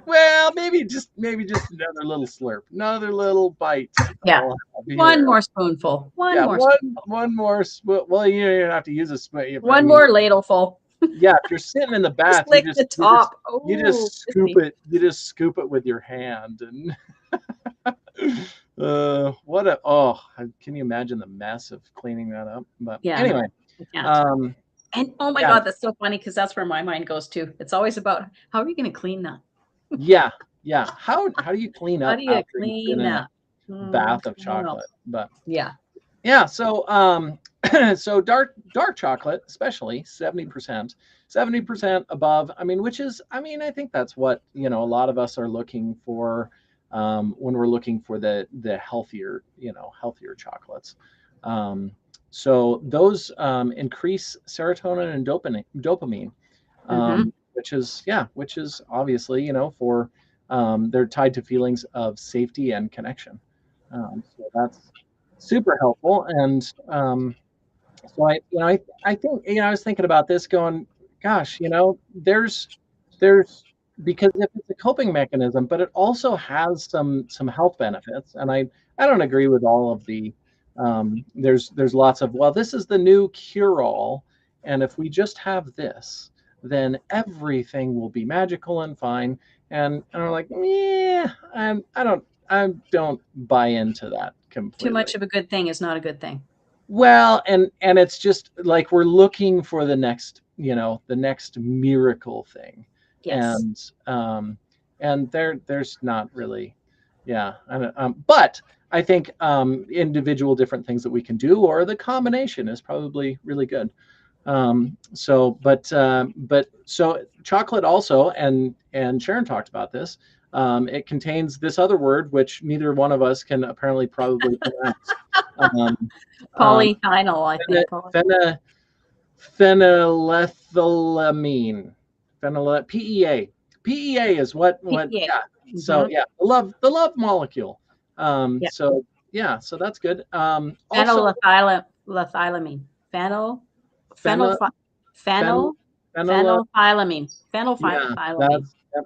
[SPEAKER 1] well, maybe just another little slurp, another little bite.
[SPEAKER 2] yeah.
[SPEAKER 1] I'll have
[SPEAKER 2] One
[SPEAKER 1] here.
[SPEAKER 2] more spoonful. One
[SPEAKER 1] Yeah,
[SPEAKER 2] more
[SPEAKER 1] one
[SPEAKER 2] spoonful.
[SPEAKER 1] one more spoon. Well, you don't even have to use a spoon. I
[SPEAKER 2] One
[SPEAKER 1] mean,
[SPEAKER 2] more ladleful.
[SPEAKER 1] yeah, if you're sitting in the
[SPEAKER 2] Just
[SPEAKER 1] bath, you
[SPEAKER 2] lick
[SPEAKER 1] just
[SPEAKER 2] the
[SPEAKER 1] you just
[SPEAKER 2] top.
[SPEAKER 1] you
[SPEAKER 2] Oh,
[SPEAKER 1] just
[SPEAKER 2] kiss
[SPEAKER 1] scoop
[SPEAKER 2] me.
[SPEAKER 1] it. You just scoop it with your hand, and what a can you imagine the mess of cleaning that up? But
[SPEAKER 2] Yeah,
[SPEAKER 1] anyway,
[SPEAKER 2] no, I can't.
[SPEAKER 1] um,
[SPEAKER 2] And oh my
[SPEAKER 1] yeah,
[SPEAKER 2] God, that's so funny because that's where my mind goes to. It's always about how are you going to clean that?
[SPEAKER 1] yeah, yeah. How do you clean
[SPEAKER 2] How
[SPEAKER 1] up
[SPEAKER 2] do you
[SPEAKER 1] after you've been
[SPEAKER 2] clean
[SPEAKER 1] in a
[SPEAKER 2] that?
[SPEAKER 1] bath of
[SPEAKER 2] I don't know.
[SPEAKER 1] chocolate? But
[SPEAKER 2] Yeah.
[SPEAKER 1] yeah, so so dark chocolate, especially 70% above. I mean, which is, I mean, I think that's what, a lot of us are looking for when we're looking for the healthier, healthier chocolates. Um, so those increase serotonin and dopamine,
[SPEAKER 2] Hmm.
[SPEAKER 1] which is obviously, for they're tied to feelings of safety and connection. So that's super helpful. And so I think, I was thinking about this going, gosh, there's because if it's a coping mechanism, but it also has some health benefits. And I don't agree with all of the there's lots of, well, this is the new cure all, and if we just have this, then everything will be magical and fine. And I'm like, yeah, I don't buy into that
[SPEAKER 2] Too
[SPEAKER 1] completely.
[SPEAKER 2] much of a good thing is not a good thing.
[SPEAKER 1] Well, and it's just like we're looking for the next miracle thing,
[SPEAKER 2] Yes.
[SPEAKER 1] and there's not really, yeah. But I think individual different things that we can do, or the combination, is probably really good. So chocolate also, and Sharon talked about this. It contains this other word which neither one of us can apparently probably pronounce. Um, um,
[SPEAKER 2] Polyphenol, I
[SPEAKER 1] phena,
[SPEAKER 2] think.
[SPEAKER 1] phena, phenylethylamine. PEA. PEA is what,
[SPEAKER 2] Yeah.
[SPEAKER 1] yeah. So
[SPEAKER 2] Hmm.
[SPEAKER 1] yeah, the love molecule.
[SPEAKER 2] Yeah.
[SPEAKER 1] So yeah, so that's good. Also
[SPEAKER 2] Phenylethylamine. Phenyl, phenyl,
[SPEAKER 1] phenyl, phen,
[SPEAKER 2] phenyl,
[SPEAKER 1] phenyl,
[SPEAKER 2] phenylphylamine.
[SPEAKER 1] yeah,
[SPEAKER 2] Phenylphylamine.
[SPEAKER 1] that's yep,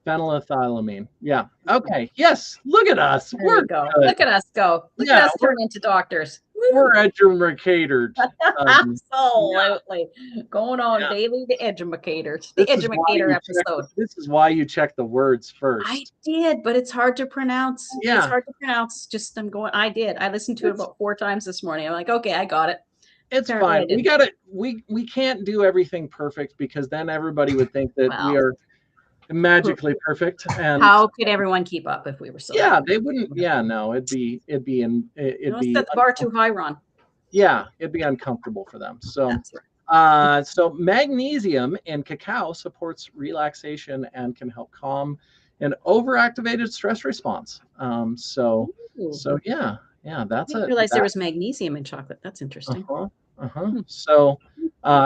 [SPEAKER 1] phenylethylamine. Yeah. Okay. Yes. Look at us.
[SPEAKER 2] There we
[SPEAKER 1] We're
[SPEAKER 2] go.
[SPEAKER 1] good.
[SPEAKER 2] Look at us go. Look at
[SPEAKER 1] Yeah,
[SPEAKER 2] us turn into doctors.
[SPEAKER 1] we're
[SPEAKER 2] Woo!
[SPEAKER 1] educated. Yeah,
[SPEAKER 2] Absolutely. Going on
[SPEAKER 1] yeah.
[SPEAKER 2] daily the educators. The
[SPEAKER 1] This is why
[SPEAKER 2] educator
[SPEAKER 1] you check.
[SPEAKER 2] episode.
[SPEAKER 1] This is why you check the words
[SPEAKER 2] I
[SPEAKER 1] first.
[SPEAKER 2] did, but it's hard to pronounce. It's
[SPEAKER 1] Yeah,
[SPEAKER 2] hard to pronounce. Just I'm going. I did. I listened to it
[SPEAKER 1] it's
[SPEAKER 2] about 4 times this morning. I'm like, okay, I got it.
[SPEAKER 1] it's
[SPEAKER 2] Apparently,
[SPEAKER 1] fine.
[SPEAKER 2] I
[SPEAKER 1] We
[SPEAKER 2] didn't.
[SPEAKER 1] gotta we can't do everything perfect, because then everybody would think that we
[SPEAKER 2] Well,
[SPEAKER 1] are magically perfect. And
[SPEAKER 2] how could everyone keep up if we were so
[SPEAKER 1] yeah,
[SPEAKER 2] good?
[SPEAKER 1] they wouldn't. Yeah, no, it'd
[SPEAKER 2] Don't
[SPEAKER 1] be
[SPEAKER 2] set the bar too high, Ron.
[SPEAKER 1] yeah, it'd be uncomfortable for them. So
[SPEAKER 2] That's right.
[SPEAKER 1] so magnesium in cacao supports relaxation and can help calm an overactivated stress response.
[SPEAKER 2] Ooh,
[SPEAKER 1] So yeah, yeah,
[SPEAKER 2] I
[SPEAKER 1] that's
[SPEAKER 2] didn't
[SPEAKER 1] a
[SPEAKER 2] realize there
[SPEAKER 1] that.
[SPEAKER 2] was magnesium in chocolate. That's
[SPEAKER 1] Uh
[SPEAKER 2] interesting.
[SPEAKER 1] huh. Uh huh.
[SPEAKER 2] Hmm.
[SPEAKER 1] So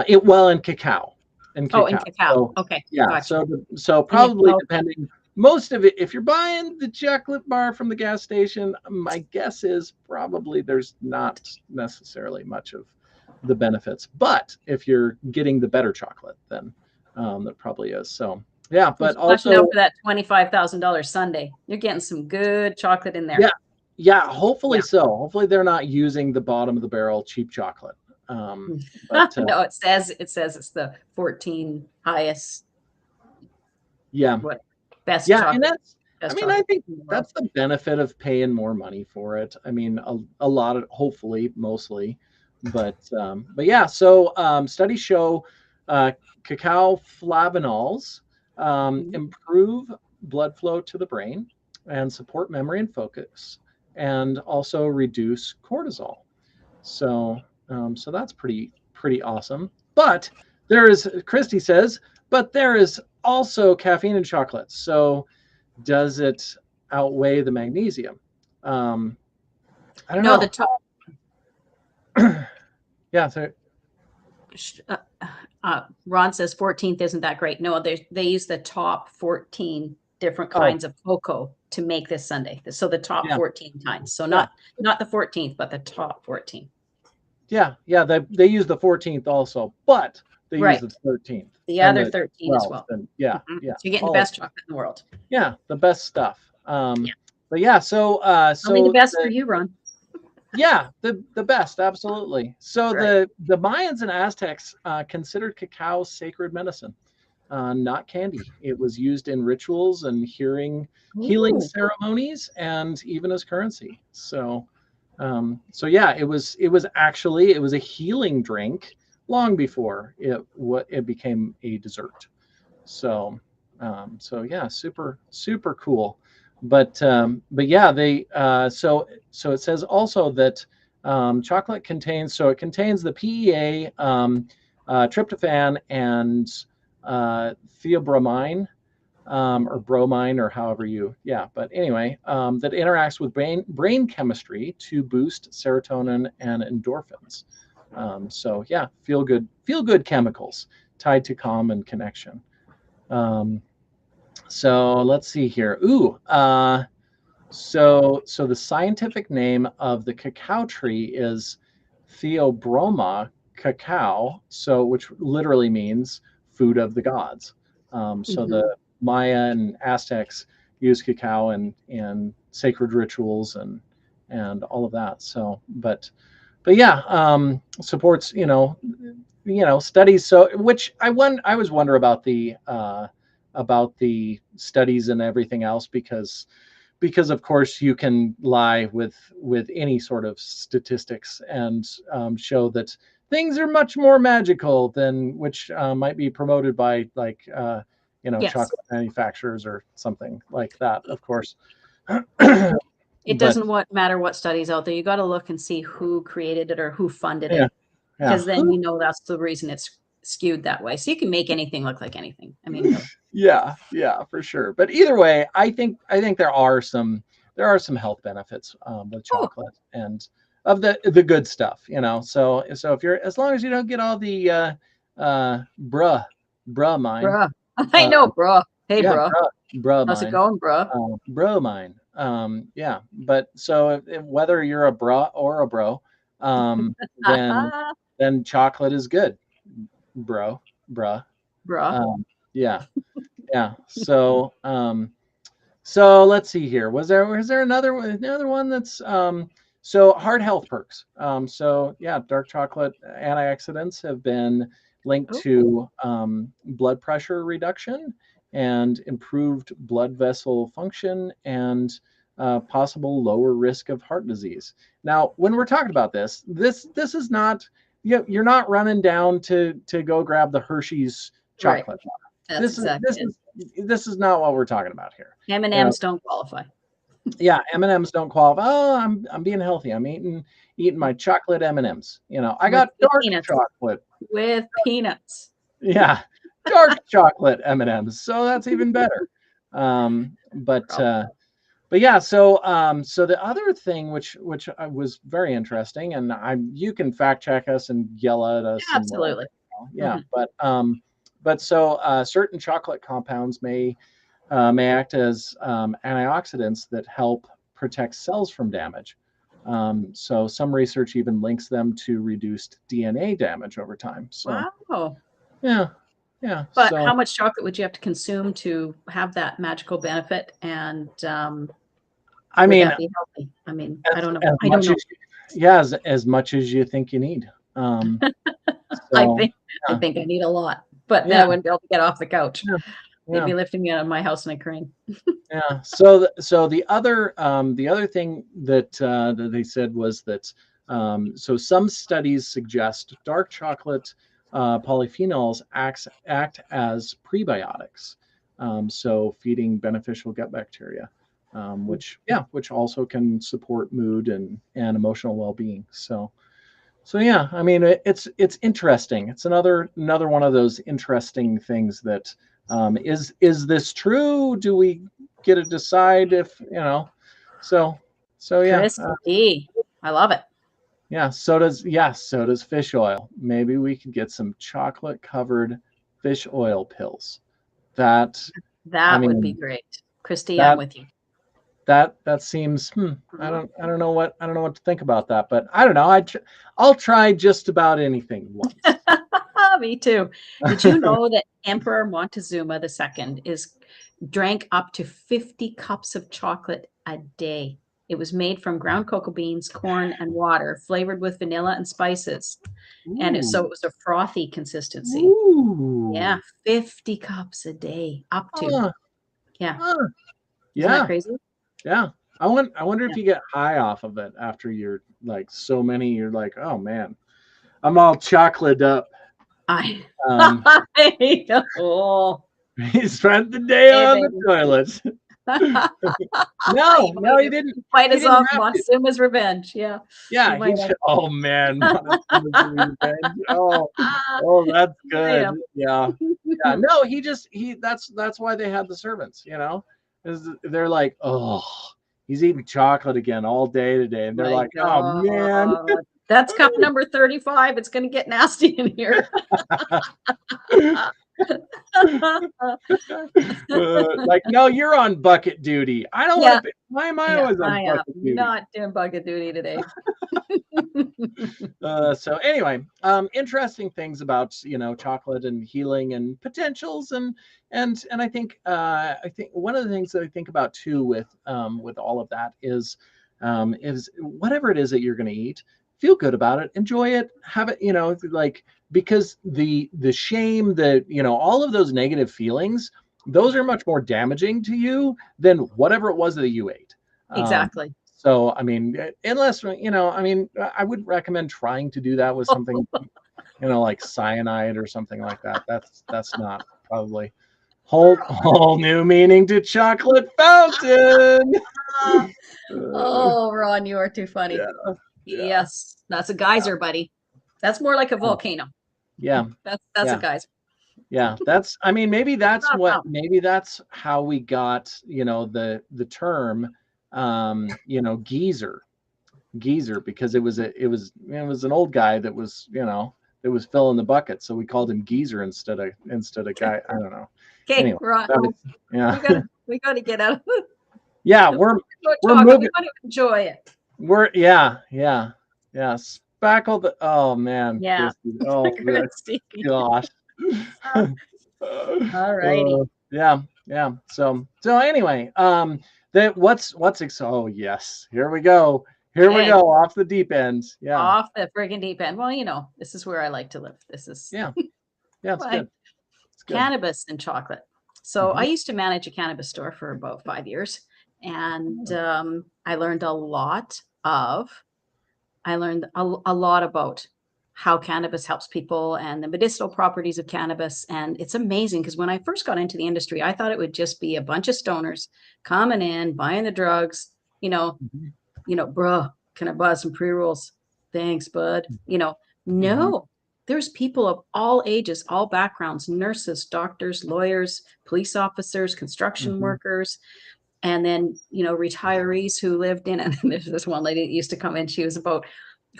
[SPEAKER 1] it well in cacao, in
[SPEAKER 2] Oh, in
[SPEAKER 1] cacao.
[SPEAKER 2] cacao.
[SPEAKER 1] So
[SPEAKER 2] Okay,
[SPEAKER 1] yeah.
[SPEAKER 2] gotcha.
[SPEAKER 1] So
[SPEAKER 2] And you
[SPEAKER 1] probably
[SPEAKER 2] okay.
[SPEAKER 1] depending. Most of it, if you're buying the chocolate bar from the gas station, my guess is probably there's not necessarily much of the benefits. But if you're getting the better chocolate, then that probably is. So yeah, but
[SPEAKER 2] Just watching out
[SPEAKER 1] also
[SPEAKER 2] for that $25,000 Sunday. You're getting some good chocolate in
[SPEAKER 1] yeah,
[SPEAKER 2] there.
[SPEAKER 1] yeah. Hopefully
[SPEAKER 2] Yeah.
[SPEAKER 1] so. Hopefully they're not using the bottom of the barrel cheap chocolate. But
[SPEAKER 2] No, it says it's the 14 highest
[SPEAKER 1] yeah,
[SPEAKER 2] what best
[SPEAKER 1] yeah, and
[SPEAKER 2] chocolate,
[SPEAKER 1] I
[SPEAKER 2] best
[SPEAKER 1] mean, I
[SPEAKER 2] chocolate
[SPEAKER 1] think
[SPEAKER 2] in the world.
[SPEAKER 1] that's the benefit of paying more money for it. I mean, a lot of, hopefully, mostly, but yeah. So studies show uh, cacao flavanols
[SPEAKER 2] Mhm.
[SPEAKER 1] improve blood flow to the brain, and support memory and focus, and also reduce cortisol. So so that's pretty awesome. But there is, Christy says, but there is also caffeine in chocolate. So does it outweigh the magnesium? Um, I don't
[SPEAKER 2] No, the
[SPEAKER 1] know.
[SPEAKER 2] top.
[SPEAKER 1] Yeah. So
[SPEAKER 2] uh, Ron says 14th isn't that great. No, they use the top 14 different
[SPEAKER 1] oh
[SPEAKER 2] kinds of cocoa to make this sundae. So the top
[SPEAKER 1] yeah
[SPEAKER 2] 14 kinds. So
[SPEAKER 1] yeah
[SPEAKER 2] not the 14th, but the top 14.
[SPEAKER 1] yeah. They use the 14th also, but they use
[SPEAKER 2] Right.
[SPEAKER 1] the 13th
[SPEAKER 2] The
[SPEAKER 1] and
[SPEAKER 2] other
[SPEAKER 1] the
[SPEAKER 2] 13 as
[SPEAKER 1] 12th,
[SPEAKER 2] well.
[SPEAKER 1] and yeah
[SPEAKER 2] Mhm.
[SPEAKER 1] yeah
[SPEAKER 2] So you're getting the
[SPEAKER 1] all of
[SPEAKER 2] best chocolate in the world.
[SPEAKER 1] yeah the best stuff.
[SPEAKER 2] Yeah.
[SPEAKER 1] But yeah, so
[SPEAKER 2] Only the
[SPEAKER 1] so
[SPEAKER 2] best for
[SPEAKER 1] the
[SPEAKER 2] you, Ron.
[SPEAKER 1] yeah, the best, absolutely. So
[SPEAKER 2] Right.
[SPEAKER 1] the Mayans and Aztecs considered cacao sacred medicine, not candy. It was used in rituals and healing
[SPEAKER 2] Ooh.
[SPEAKER 1] ceremonies, and even as currency. So so yeah, it was actually it was a healing drink long before it became a dessert. So so yeah, super cool. But yeah, they so it says also that chocolate contains, so it contains the PEA, tryptophan, and theobromine, or bromine, or however you, yeah. But anyway, that interacts with brain chemistry to boost serotonin and endorphins. So yeah, feel good chemicals tied to calm and connection. Um, so let's see here. So the scientific name of the cacao tree is Theobroma cacao, so which literally means food of the gods. So
[SPEAKER 2] Mhm.
[SPEAKER 1] the Maya and Aztecs used cacao in sacred rituals and all of that. So, but yeah, supports studies. So which I was wonder about the studies and everything else, because of course you can lie with any sort of statistics and show that things are much more magical than which might be promoted by like
[SPEAKER 2] Yes.
[SPEAKER 1] chocolate manufacturers or something like that, of course.
[SPEAKER 2] It
[SPEAKER 1] But
[SPEAKER 2] doesn't matter what studies out there. You got to look and see who created it or who funded
[SPEAKER 1] yeah,
[SPEAKER 2] it,
[SPEAKER 1] yeah.
[SPEAKER 2] because then you know that's the reason it's skewed that way. So you can make anything look like anything. I mean, really.
[SPEAKER 1] Yeah, for sure. But either way, I think there are some health benefits with
[SPEAKER 2] Oh,
[SPEAKER 1] chocolate, and of the good stuff, So if you're, as long as you don't get all the bruh mine,
[SPEAKER 2] bruh. I
[SPEAKER 1] uh,
[SPEAKER 2] know, bruh. Hey,
[SPEAKER 1] yeah,
[SPEAKER 2] bruh.
[SPEAKER 1] bruh
[SPEAKER 2] How's it
[SPEAKER 1] mine,
[SPEAKER 2] going, bruh?
[SPEAKER 1] bro mine, yeah. But so whether you're a bruh or a bro, um, then then chocolate is good, bro, bruh,
[SPEAKER 2] Bruh.
[SPEAKER 1] um, yeah. Yeah. So let's see here. Was there another one that's so heart health perks. So yeah, dark chocolate antioxidants have been linked
[SPEAKER 2] Oh,
[SPEAKER 1] to blood pressure reduction and improved blood vessel function, and possible lower risk of heart disease. Now, when we're talking about this is not, you're not running down to go grab the Hershey's
[SPEAKER 2] right.
[SPEAKER 1] chocolate.
[SPEAKER 2] That's
[SPEAKER 1] This is
[SPEAKER 2] exactly
[SPEAKER 1] this
[SPEAKER 2] it.
[SPEAKER 1] is this is not what we're talking about here.
[SPEAKER 2] M&Ms don't qualify.
[SPEAKER 1] Yeah, M&Ms don't qualify. Oh, I'm being healthy. I'm eating my chocolate M&Ms. I
[SPEAKER 2] With
[SPEAKER 1] got dark
[SPEAKER 2] peanuts.
[SPEAKER 1] chocolate.
[SPEAKER 2] With peanuts.
[SPEAKER 1] Yeah, dark chocolate M&Ms. So that's even better. Um, but
[SPEAKER 2] Probably.
[SPEAKER 1] uh, but yeah. So the other thing, which was very interesting, and you can fact check us and yell at us and whatever.
[SPEAKER 2] Absolutely.
[SPEAKER 1] Yeah,
[SPEAKER 2] Mhm.
[SPEAKER 1] but so certain chocolate compounds may act as antioxidants that help protect cells from damage. So some research even links them to reduced DNA damage over time. So
[SPEAKER 2] Wow.
[SPEAKER 1] yeah, yeah.
[SPEAKER 2] But
[SPEAKER 1] So
[SPEAKER 2] how much chocolate would you have to consume to have that magical benefit? And
[SPEAKER 1] I
[SPEAKER 2] would
[SPEAKER 1] mean,
[SPEAKER 2] that be healthy? I mean, I don't know.
[SPEAKER 1] as
[SPEAKER 2] I don't
[SPEAKER 1] much
[SPEAKER 2] know.
[SPEAKER 1] as yeah, as much as you think you need. Um,
[SPEAKER 2] I
[SPEAKER 1] so
[SPEAKER 2] think I
[SPEAKER 1] yeah,
[SPEAKER 2] think I need a lot, but then
[SPEAKER 1] yeah,
[SPEAKER 2] I wouldn't be able to get off the couch.
[SPEAKER 1] yeah,
[SPEAKER 2] They'd
[SPEAKER 1] yeah.
[SPEAKER 2] be lifting me out of my house in a crane.
[SPEAKER 1] Yeah. So the other thing that they said was that so some studies suggest dark chocolate polyphenols act as prebiotics, so feeding beneficial gut bacteria. which also can support mood and emotional well-being. So yeah, I mean it's interesting. It's another one of those interesting things that is this true? Do we get to decide if So so yeah,
[SPEAKER 2] Christy, I love it.
[SPEAKER 1] yeah. So does fish oil. Maybe we could get some chocolate covered fish oil pills. That I
[SPEAKER 2] That would be
[SPEAKER 1] mean
[SPEAKER 2] great. Christy, I'm
[SPEAKER 1] that
[SPEAKER 2] with you.
[SPEAKER 1] that seems
[SPEAKER 2] Mhm.
[SPEAKER 1] I don't know what to think about that, but I don't know. I'll try just about anything once.
[SPEAKER 2] Me too. Did you know that Emperor Montezuma II is drank up to 50 cups of chocolate a day? It was made from ground cocoa beans, corn, and water, flavored with vanilla and spices. And so
[SPEAKER 1] Ooh.
[SPEAKER 2] it was a frothy consistency. Yeah,
[SPEAKER 1] Ooh.
[SPEAKER 2] 50 cups a day, up to.
[SPEAKER 1] Huh,
[SPEAKER 2] Yeah.
[SPEAKER 1] huh.
[SPEAKER 2] Isn't that
[SPEAKER 1] Yeah.
[SPEAKER 2] crazy?
[SPEAKER 1] Yeah. I wonder if
[SPEAKER 2] Yeah.
[SPEAKER 1] you get high off of it after you're like so many. You're like, oh man, I'm all chocolate up.
[SPEAKER 2] I,
[SPEAKER 1] Um,
[SPEAKER 2] I know.
[SPEAKER 1] he spent the day
[SPEAKER 2] Hey,
[SPEAKER 1] on the
[SPEAKER 2] baby.
[SPEAKER 1] toilet.
[SPEAKER 2] You
[SPEAKER 1] No,
[SPEAKER 2] might
[SPEAKER 1] he
[SPEAKER 2] have
[SPEAKER 1] didn't.
[SPEAKER 2] fight
[SPEAKER 1] He
[SPEAKER 2] us
[SPEAKER 1] didn't
[SPEAKER 2] off
[SPEAKER 1] have to.
[SPEAKER 2] Montezuma's revenge. Yeah, you
[SPEAKER 1] Yeah,
[SPEAKER 2] might
[SPEAKER 1] he
[SPEAKER 2] have.
[SPEAKER 1] should. Oh man, Montezuma's revenge. Oh, that's
[SPEAKER 2] Might
[SPEAKER 1] good.
[SPEAKER 2] have.
[SPEAKER 1] Yeah, yeah. No, he. That's why they had the servants. Is they're like, oh, he's eating chocolate again all day today, and they're
[SPEAKER 2] My
[SPEAKER 1] like, oh man.
[SPEAKER 2] God. That's cup number 35. It's going to get nasty in here.
[SPEAKER 1] Like, no, you're on bucket duty. I don't want
[SPEAKER 2] Yeah,
[SPEAKER 1] to be. Why am I
[SPEAKER 2] yeah,
[SPEAKER 1] always on
[SPEAKER 2] I am
[SPEAKER 1] bucket duty?
[SPEAKER 2] not doing bucket duty today.
[SPEAKER 1] So anyway, interesting things about chocolate and healing and potentials and I think one of the things that I think about too with all of that is whatever it is that you're going to eat, feel good about it, enjoy it, have it, like because the shame, that all of those negative feelings, those are much more damaging to you than whatever it was that you ate. Um,
[SPEAKER 2] Exactly.
[SPEAKER 1] so, I mean, unless, I mean, I would recommend trying to do that with something, like cyanide or something like that. That's not probably whole new meaning to chocolate fountain. Uh,
[SPEAKER 2] Oh, Ron, you are too funny.
[SPEAKER 1] yeah, yeah,
[SPEAKER 2] Yes, that's a geyser, buddy. That's more like a volcano.
[SPEAKER 1] yeah,
[SPEAKER 2] That's a
[SPEAKER 1] yeah,
[SPEAKER 2] geyser.
[SPEAKER 1] yeah. I mean,
[SPEAKER 2] Not a fountain.
[SPEAKER 1] maybe that's how we got, the term, geezer, because it was an old guy that was filling the bucket, so we called him geezer instead of guy. I don't know.
[SPEAKER 2] Okay,
[SPEAKER 1] Anyway,
[SPEAKER 2] Ron,
[SPEAKER 1] that was, yeah,
[SPEAKER 2] we gotta get out of
[SPEAKER 1] yeah.
[SPEAKER 2] about
[SPEAKER 1] We're
[SPEAKER 2] chocolate. We
[SPEAKER 1] moving.
[SPEAKER 2] want to enjoy it.
[SPEAKER 1] Yeah. Spackled. Oh man,
[SPEAKER 2] Yeah,
[SPEAKER 1] Christy. Oh
[SPEAKER 2] Christy.
[SPEAKER 1] gosh.
[SPEAKER 2] All righty.
[SPEAKER 1] Yeah. So anyway, that oh yes, here we go. Here we
[SPEAKER 2] Okay,
[SPEAKER 1] go off the deep end. Yeah.
[SPEAKER 2] off the friggin' deep end. Well, this is where I like to live. This is
[SPEAKER 1] Yeah. Yeah, it's
[SPEAKER 2] why
[SPEAKER 1] good. It's good.
[SPEAKER 2] cannabis and chocolate. So I
[SPEAKER 1] Mhm.
[SPEAKER 2] used to manage a cannabis store for about 5 years, and I learned a lot of I learned a lot about how cannabis helps people and the medicinal properties of cannabis. And it's amazing because when I first got into the industry, I thought it would just be a bunch of stoners coming in, buying the drugs, you know,
[SPEAKER 1] Mhm.
[SPEAKER 2] bruh, can I buy some pre-rolls? Thanks, bud.
[SPEAKER 1] Mhm.
[SPEAKER 2] No, there's people of all ages, all backgrounds, nurses, doctors, lawyers, police officers, construction
[SPEAKER 1] Mhm.
[SPEAKER 2] workers, and then retirees who lived in and there's this one lady that used to come in. She was about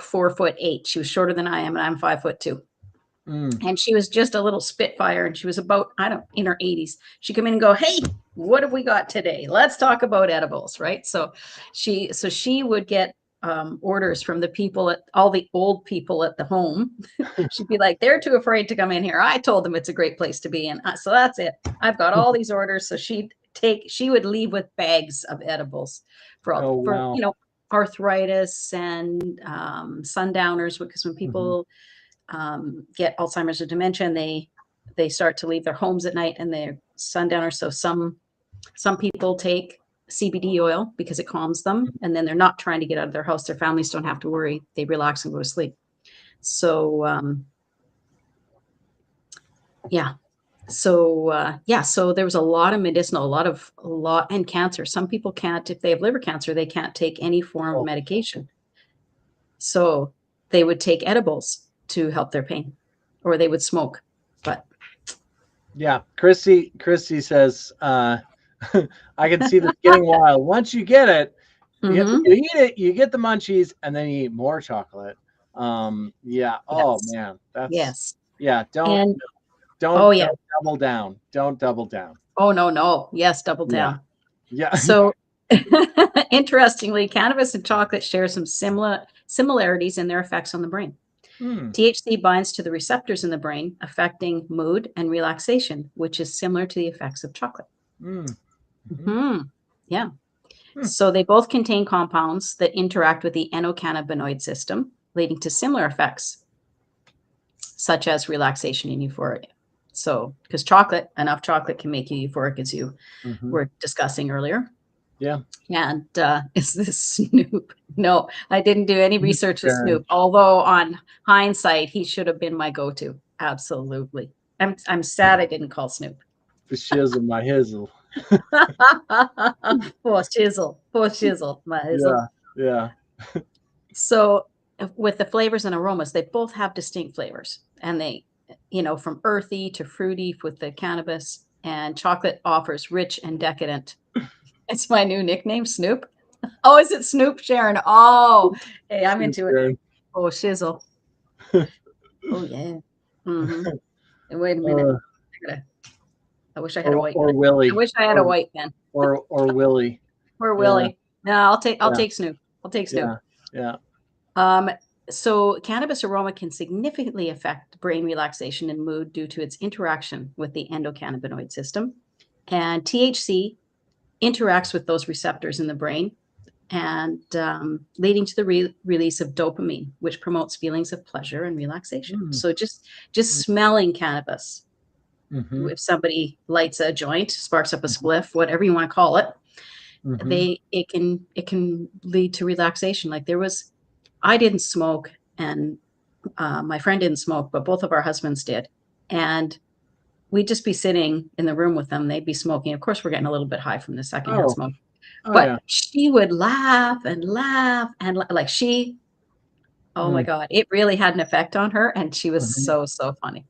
[SPEAKER 2] 4'8". She was shorter than I am, and I'm 5'2".
[SPEAKER 1] Mm.
[SPEAKER 2] And she was just a little spitfire, and she was about, I don't, in her 80s. She'd come in and go, hey, what have we got today? Let's talk about edibles, right? So she would get orders from the people at all the old people at the home. She'd be like, they're too afraid to come in here. I told them it's a great place to be in. So that's it. I've got all these orders. So she would leave with bags of edibles
[SPEAKER 1] Oh
[SPEAKER 2] for
[SPEAKER 1] wow.
[SPEAKER 2] arthritis and sundowners, because when
[SPEAKER 1] Mhm.
[SPEAKER 2] people get Alzheimer's or dementia, and they start to leave their homes at night and they're sundowners. So some people take CBD oil because it calms them, and then they're not trying to get out of their house. Their families don't have to worry. They relax and go to sleep. So yeah. So yeah, so there was a lot of medicinal, a lot, and cancer. Some people can't, if they have liver cancer, they can't take any form of
[SPEAKER 1] Oh,
[SPEAKER 2] medication. So they would take edibles to help their pain, or they would smoke. But
[SPEAKER 1] yeah. Christy says, I can see this getting wild. Once you get it,
[SPEAKER 2] Mhm.
[SPEAKER 1] you eat it, you get the munchies, and then you eat more chocolate. Yeah. Oh
[SPEAKER 2] Yes,
[SPEAKER 1] man, that's
[SPEAKER 2] yes,
[SPEAKER 1] yeah.
[SPEAKER 2] and oh yeah,
[SPEAKER 1] Don't double down. Don't double down.
[SPEAKER 2] oh no, no, yes, double
[SPEAKER 1] Yeah.
[SPEAKER 2] down.
[SPEAKER 1] Yeah.
[SPEAKER 2] So interestingly, cannabis and chocolate share some similarities in their effects on the brain.
[SPEAKER 1] Hmm.
[SPEAKER 2] THC binds to the receptors in the brain, affecting mood and relaxation, which is similar to the effects of chocolate.
[SPEAKER 1] Hmm. Mhm.
[SPEAKER 2] Hmm. Yeah.
[SPEAKER 1] Hmm.
[SPEAKER 2] So they both contain compounds that interact with the endocannabinoid system, leading to similar effects, such as relaxation and euphoria. So, because enough chocolate can make you euphoric, as you
[SPEAKER 1] Mhm.
[SPEAKER 2] were discussing earlier.
[SPEAKER 1] Yeah.
[SPEAKER 2] And is this Snoop? No, I didn't do any research with
[SPEAKER 1] Sharon,
[SPEAKER 2] Snoop. Although on hindsight, he should have been my go-to. Absolutely. I'm sad I didn't call Snoop.
[SPEAKER 1] the shizzle, my hizzle.
[SPEAKER 2] Poor shizzle, my hizzle.
[SPEAKER 1] Yeah. Yeah.
[SPEAKER 2] So with the flavors and aromas, they both have distinct flavors, and they, from earthy to fruity with the cannabis, and chocolate offers rich and decadent. It's my new nickname, Snoop. Oh, is it Snoop Sharon? Oh, hey, I'm
[SPEAKER 1] Snoop
[SPEAKER 2] into it.
[SPEAKER 1] Sharon.
[SPEAKER 2] Oh, shizzle. Oh yeah. Mm-hmm. And wait a minute.
[SPEAKER 1] Uh,
[SPEAKER 2] I wish I had a white
[SPEAKER 1] or
[SPEAKER 2] pen. I
[SPEAKER 1] Willie.
[SPEAKER 2] wish I had a white pen.
[SPEAKER 1] Or Willie.
[SPEAKER 2] Or
[SPEAKER 1] Yeah.
[SPEAKER 2] Willie. No, I'll
[SPEAKER 1] Yeah.
[SPEAKER 2] take Snoop. I'll take Snoop.
[SPEAKER 1] Yeah. Yeah.
[SPEAKER 2] Um, so cannabis aroma can significantly affect brain relaxation and mood due to its interaction with the endocannabinoid system. And THC interacts with those receptors in the brain, and leading to the release of dopamine, which promotes feelings of pleasure and relaxation.
[SPEAKER 1] Mm.
[SPEAKER 2] So just smelling cannabis,
[SPEAKER 1] Mm-hmm.
[SPEAKER 2] if somebody lights a joint, sparks up a
[SPEAKER 1] Mm-hmm.
[SPEAKER 2] spliff, whatever you want to call it,
[SPEAKER 1] Mm-hmm.
[SPEAKER 2] it can lead to relaxation. Like I didn't smoke, and my friend didn't smoke, but both of our husbands did, and we'd just be sitting in the room with them. They'd be smoking. Of course, we're getting a little bit high from the secondhand
[SPEAKER 1] Oh.
[SPEAKER 2] smoke,
[SPEAKER 1] Oh
[SPEAKER 2] but
[SPEAKER 1] yeah.
[SPEAKER 2] she would laugh and laugh and like oh my
[SPEAKER 1] Mm.
[SPEAKER 2] God, it really had an effect on her. And she was
[SPEAKER 1] Mm-hmm.
[SPEAKER 2] so funny.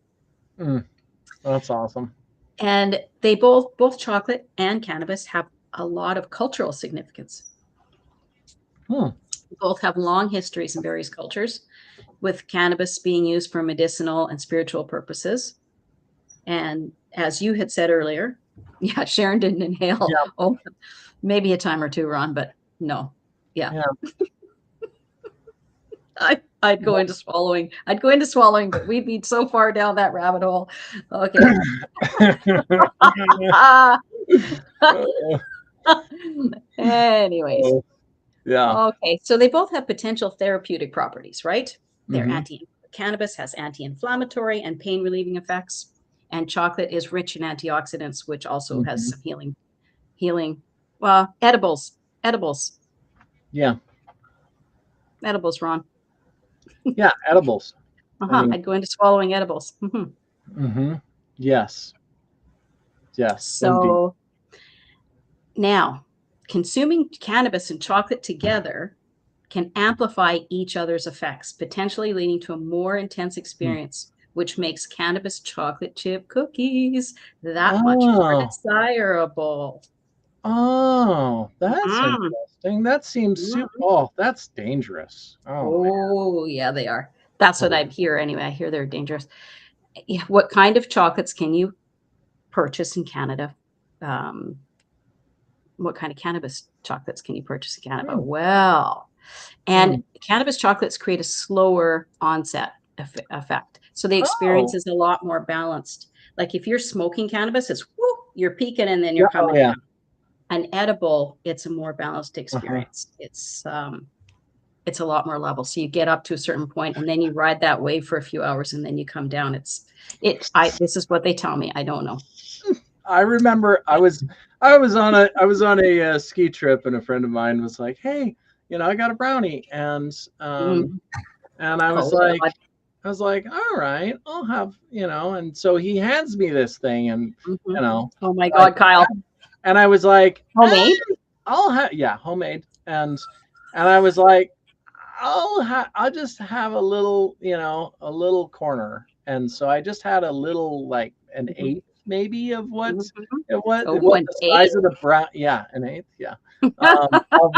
[SPEAKER 1] Mm. That's awesome.
[SPEAKER 2] And they both chocolate and cannabis have a lot of cultural significance.
[SPEAKER 1] Hmm.
[SPEAKER 2] Both have long histories in various cultures, with cannabis being used for medicinal and spiritual purposes. And as you had said earlier, yeah, Sharon didn't inhale.
[SPEAKER 1] Yeah.
[SPEAKER 2] Oh, maybe a time or two, Ron, but no. Yeah.
[SPEAKER 1] Yeah.
[SPEAKER 2] I'd go into swallowing. I'd go into swallowing, but we'd be so far down that rabbit hole. Okay. Anyways,
[SPEAKER 1] Oh, yeah.
[SPEAKER 2] okay. So they both have potential therapeutic properties, right? They're
[SPEAKER 1] Mm-hmm.
[SPEAKER 2] cannabis has anti-inflammatory and pain-relieving effects, and chocolate is rich in antioxidants, which also has
[SPEAKER 1] Mm-hmm.
[SPEAKER 2] some healing. Well, edibles,
[SPEAKER 1] Yeah.
[SPEAKER 2] edibles, Ron.
[SPEAKER 1] Yeah. Edibles. I mean.
[SPEAKER 2] I'd go into swallowing edibles.
[SPEAKER 1] Mm-hmm. Yes. Yes. Indeed.
[SPEAKER 2] So now, consuming cannabis and chocolate together can amplify each other's effects, potentially leading to a more intense
[SPEAKER 1] Hmm.
[SPEAKER 2] experience, which makes cannabis chocolate chip cookies that much more
[SPEAKER 1] Oh.
[SPEAKER 2] desirable.
[SPEAKER 1] Oh. That's
[SPEAKER 2] Mm.
[SPEAKER 1] interesting. That seems super.
[SPEAKER 2] Mm.
[SPEAKER 1] Oh, that's dangerous. Oh man.
[SPEAKER 2] Oh, yeah, they are. That's what
[SPEAKER 1] Oh.
[SPEAKER 2] I hear anyway. I hear they're dangerous. Yeah, what kind of chocolates can you purchase in Canada? Um, what kind of cannabis chocolates can you purchase in Canada?
[SPEAKER 1] Hmm.
[SPEAKER 2] Well, and
[SPEAKER 1] Hmm.
[SPEAKER 2] cannabis chocolates create a slower onset effect. So the experience
[SPEAKER 1] Oh.
[SPEAKER 2] is a lot more balanced. Like if you're smoking cannabis, it's whoop, you're peaking and then
[SPEAKER 1] Yeah.
[SPEAKER 2] you're
[SPEAKER 1] Oh
[SPEAKER 2] coming
[SPEAKER 1] yeah.
[SPEAKER 2] down. An edible, it's a more balanced
[SPEAKER 1] Uh-huh.
[SPEAKER 2] experience. It's a lot more level. So you get up to a certain point and then you ride that wave for a few hours and then you come down. This is what they tell me. I don't know.
[SPEAKER 1] I remember I was on a ski trip, and a friend of mine was like, "Hey, I got a brownie,"
[SPEAKER 2] Mm.
[SPEAKER 1] and I
[SPEAKER 2] Oh,
[SPEAKER 1] was like,
[SPEAKER 2] God.
[SPEAKER 1] I was like, all right, I'll have, and so he hands me this thing, and you
[SPEAKER 2] Mhm.
[SPEAKER 1] know,
[SPEAKER 2] Oh my
[SPEAKER 1] like,
[SPEAKER 2] God, Kyle.
[SPEAKER 1] and I was like,
[SPEAKER 2] Homemade?
[SPEAKER 1] I'll have, yeah, homemade, and I was like, I'll just have a little corner, and so I just had a little, like an
[SPEAKER 2] Mhm.
[SPEAKER 1] eighth maybe of
[SPEAKER 2] Mhm. Oh,
[SPEAKER 1] what
[SPEAKER 2] an
[SPEAKER 1] the
[SPEAKER 2] 8?
[SPEAKER 1] size of the brown, yeah, an eighth, yeah, of